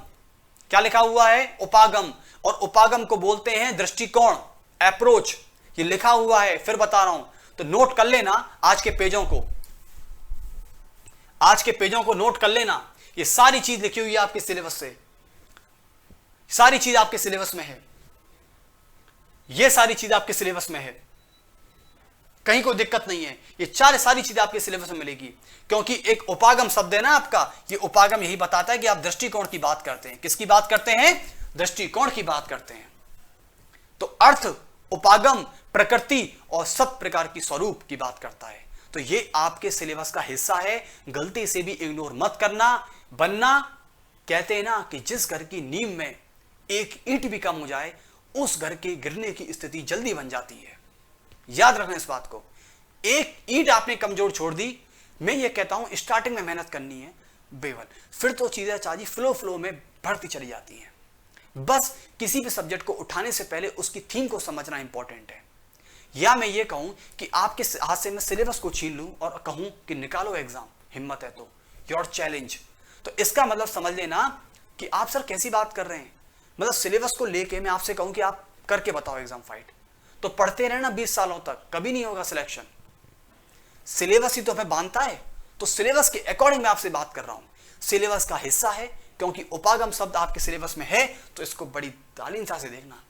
क्या लिखा हुआ है? उपागम। और उपागम को बोलते हैं दृष्टिकोण, अप्रोच। ये लिखा हुआ है, फिर बता रहा हूं, तो नोट कर लेना आज के पेजों को, आज के पेजों को नोट कर लेना। ये सारी चीज लिखी हुई है आपके सिलेबस से, सारी चीज आपके सिलेबस में है, ये सारी चीज आपके सिलेबस में है, कहीं कोई दिक्कत नहीं है। ये सारी चीजें आपके सिलेबस में मिलेगी, क्योंकि एक उपागम शब्द है ना आपका, ये उपागम यही बताता है कि आप दृष्टिकोण की बात करते हैं। किसकी बात करते हैं? दृष्टिकोण की बात करते हैं। तो अर्थ, उपागम, प्रकृति और सब प्रकार की स्वरूप की बात करता है। तो ये आपके सिलेबस का हिस्सा है, गलती से भी इग्नोर मत करना। बनना, कहते हैं ना कि जिस घर की नींव में एक ईंट भी कम हो जाए उस घर के गिरने की स्थिति जल्दी बन जाती है। याद रखना इस बात को। एक ईंट आपने कमजोर छोड़ दी, मैं ये कहता हूं स्टार्टिंग में मेहनत करनी है बेवल, फिर तो चीजें चाची फ्लो में बढ़ती चली जाती हैं। बस किसी भी सब्जेक्ट को उठाने से पहले उसकी थीम को समझना इंपॉर्टेंट है। या मैं ये कहूं कि आपके हाथ से मैं सिलेबस को छीन लूं और कहूं कि निकालो एग्जाम, हिम्मत है तो योर चैलेंज। तो इसका मतलब समझ लेना कि आप सर कैसी बात कर रहे हैं, मतलब सिलेबस को लेके मैं आपसे कहूं कि आप करके बताओ एग्जाम फाइट, तो पढ़ते रहना 20 सालों तक, कभी नहीं होगा सिलेक्शन। सिलेबस ही तो हमें बांधता है, तो सिलेबस के अकॉर्डिंग मैं आपसे बात कर रहा हूं। सिलेबस का हिस्सा है, क्योंकि उपागम शब्द आपके सिलेबस में है, तो इसको बड़ी तालीमता से देखना।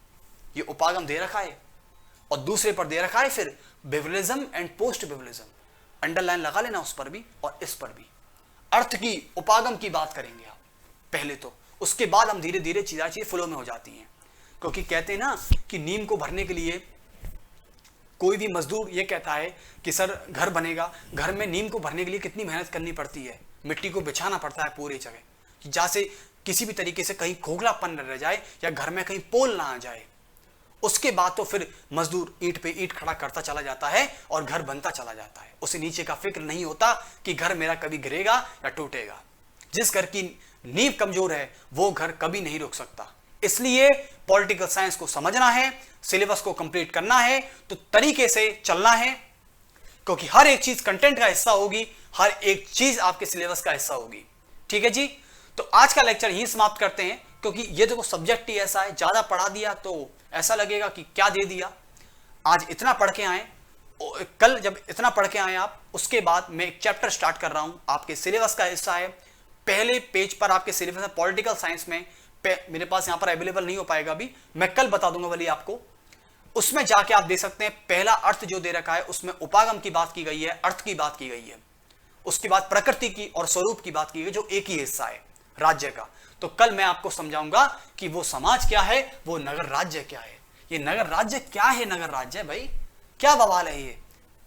ये उपागम दे रखा है और दूसरे पर दे रखा है फिर बिवलिज्म एंड पोस्ट बिवलिज्म, अंडरलाइन लगा लेना उस पर भी और इस पर भी। अर्थ की, उपागम की बात करेंगे आप पहले तो, उसके बाद हम धीरे धीरे चीजें फ्लो में हो जाती हैं। क्योंकि कहते हैं ना कि नींव को भरने के लिए कोई भी मजदूर ये कहता है कि सर घर बनेगा, घर में नींव को भरने के लिए कितनी मेहनत करनी पड़ती है, मिट्टी को बिछाना पड़ता है पूरी जगह, जहाँ से किसी भी तरीके से कहीं खोखलापन न रह जाए या घर में कहीं पोल ना आ जाए। उसके बाद तो फिर मजदूर ईंट पे ईंट खड़ा करता चला जाता है और घर बनता चला जाता है। उसे नीचे का फिक्र नहीं होता कि घर मेरा कभी गिरेगा या टूटेगा। जिस घर की नींव कमजोर है वो घर कभी नहीं रुक सकता। इसलिए पॉलिटिकल साइंस को समझना है, सिलेबस को कंप्लीट करना है, तो तरीके से चलना है, क्योंकि हर एक चीज कंटेंट का हिस्सा होगी, हर एक चीज आपके सिलेबस का हिस्सा होगी। ठीक है जी, तो आज का लेक्चर यहीं समाप्त करते हैं, क्योंकि ये देखो सब्जेक्ट ही ऐसा है, ज्यादा पढ़ा दिया तो ऐसा लगेगा कि क्या दे दिया। आज इतना पढ़ के आए, कल जब इतना पढ़ के आए आप, उसके बाद मैं एक चैप्टर स्टार्ट कर रहा हूं, आपके सिलेबस का हिस्सा है। पहले पेज पर आपके सिलेबस में पॉलिटिकल साइंस में मेरे पास यहां पर अवेलेबल नहीं हो पाएगा अभी, मैं कल बता दूंगा वाली आपको। उसमें जाके आप देख सकते हैं, पहला अर्थ जो दे रखा है उसमें उपागम की बात की गई है, अर्थ की बात की गई है। उसके बाद प्रकृति की और स्वरूप की बात की गई, जो एक ही हिस्सा है राज्य का। तो कल मैं आपको समझाऊंगा कि वो समाज क्या है, वो नगर राज्य क्या है। ये नगर राज्य क्या है, नगर राज्य भाई क्या बवाल है ये,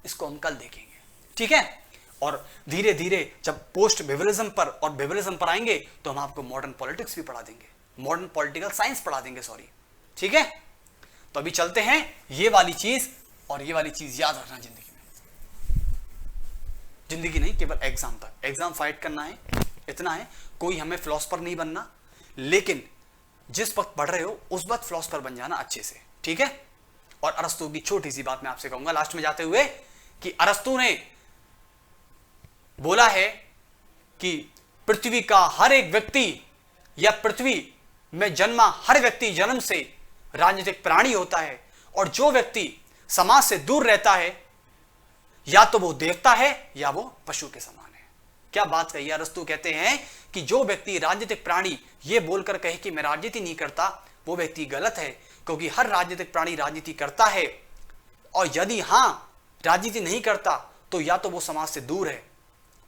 इसको हम कल देखेंगे। ठीक है, और धीरे धीरे जब पोस्ट बिवलिज्म पर और बिवलिज्म पर आएंगे तो हम आपको मॉडर्न पॉलिटिक्स भी पढ़ा देंगे, मॉडर्न पॉलिटिकल साइंस पढ़ा देंगे, सॉरी। ठीक है, तो अभी चलते हैं। ये वाली चीज और ये वाली चीज याद रखना जिंदगी में, जिंदगी नहीं केवल एग्जाम तक, एग्जाम फाइट करना है, इतना है। कोई हमें फिलोसफर नहीं बनना, लेकिन जिस वक्त पढ़ रहे हो उस वक्त फिलोसफर बन जाना अच्छे से। ठीक है, और अरस्तु की छोटी सी बात मैं आपसे कहूंगा लास्ट में जाते हुए, कि अरस्तु ने बोला है कि पृथ्वी का हर एक व्यक्ति या पृथ्वी में जन्मा हर व्यक्ति जन्म से राजनीतिक प्राणी होता है, और जो व्यक्ति समाज से दूर रहता है या तो वो देवता है या वो पशु के समान है। क्या बात कही अरस्तु कहते हैं कि जो व्यक्ति राजनीतिक प्राणी ये बोलकर कहे कि मैं राजनीति नहीं करता, वो व्यक्ति गलत है, क्योंकि हर राजनीतिक प्राणी राजनीति करता है, और यदि हां राजनीति नहीं करता तो या तो वो समाज से दूर है,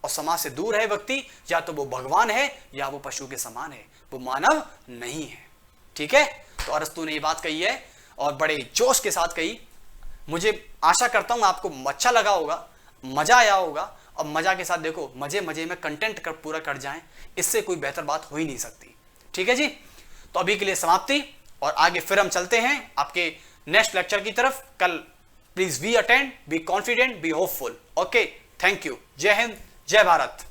और समाज से दूर है व्यक्ति, या तो वो भगवान है या वो पशु के समान है, वो मानव नहीं है। ठीक है, तो अरस्तु ने ये बात कही है और बड़े जोश के साथ कही। मुझे आशा करता हूँ आपको अच्छा लगा होगा, मजा आया होगा, और मजा के साथ देखो मजे मजे में कंटेंट पूरा कर जाएं, इससे कोई बेहतर बात हो ही नहीं सकती। ठीक है जी, तो अभी के लिए समाप्ति, और आगे फिर हम चलते हैं आपके नेक्स्ट लेक्चर की तरफ कल। Please be attend, be confident, be hopeful. Okay, thank you. जय हिंद, जय भारत।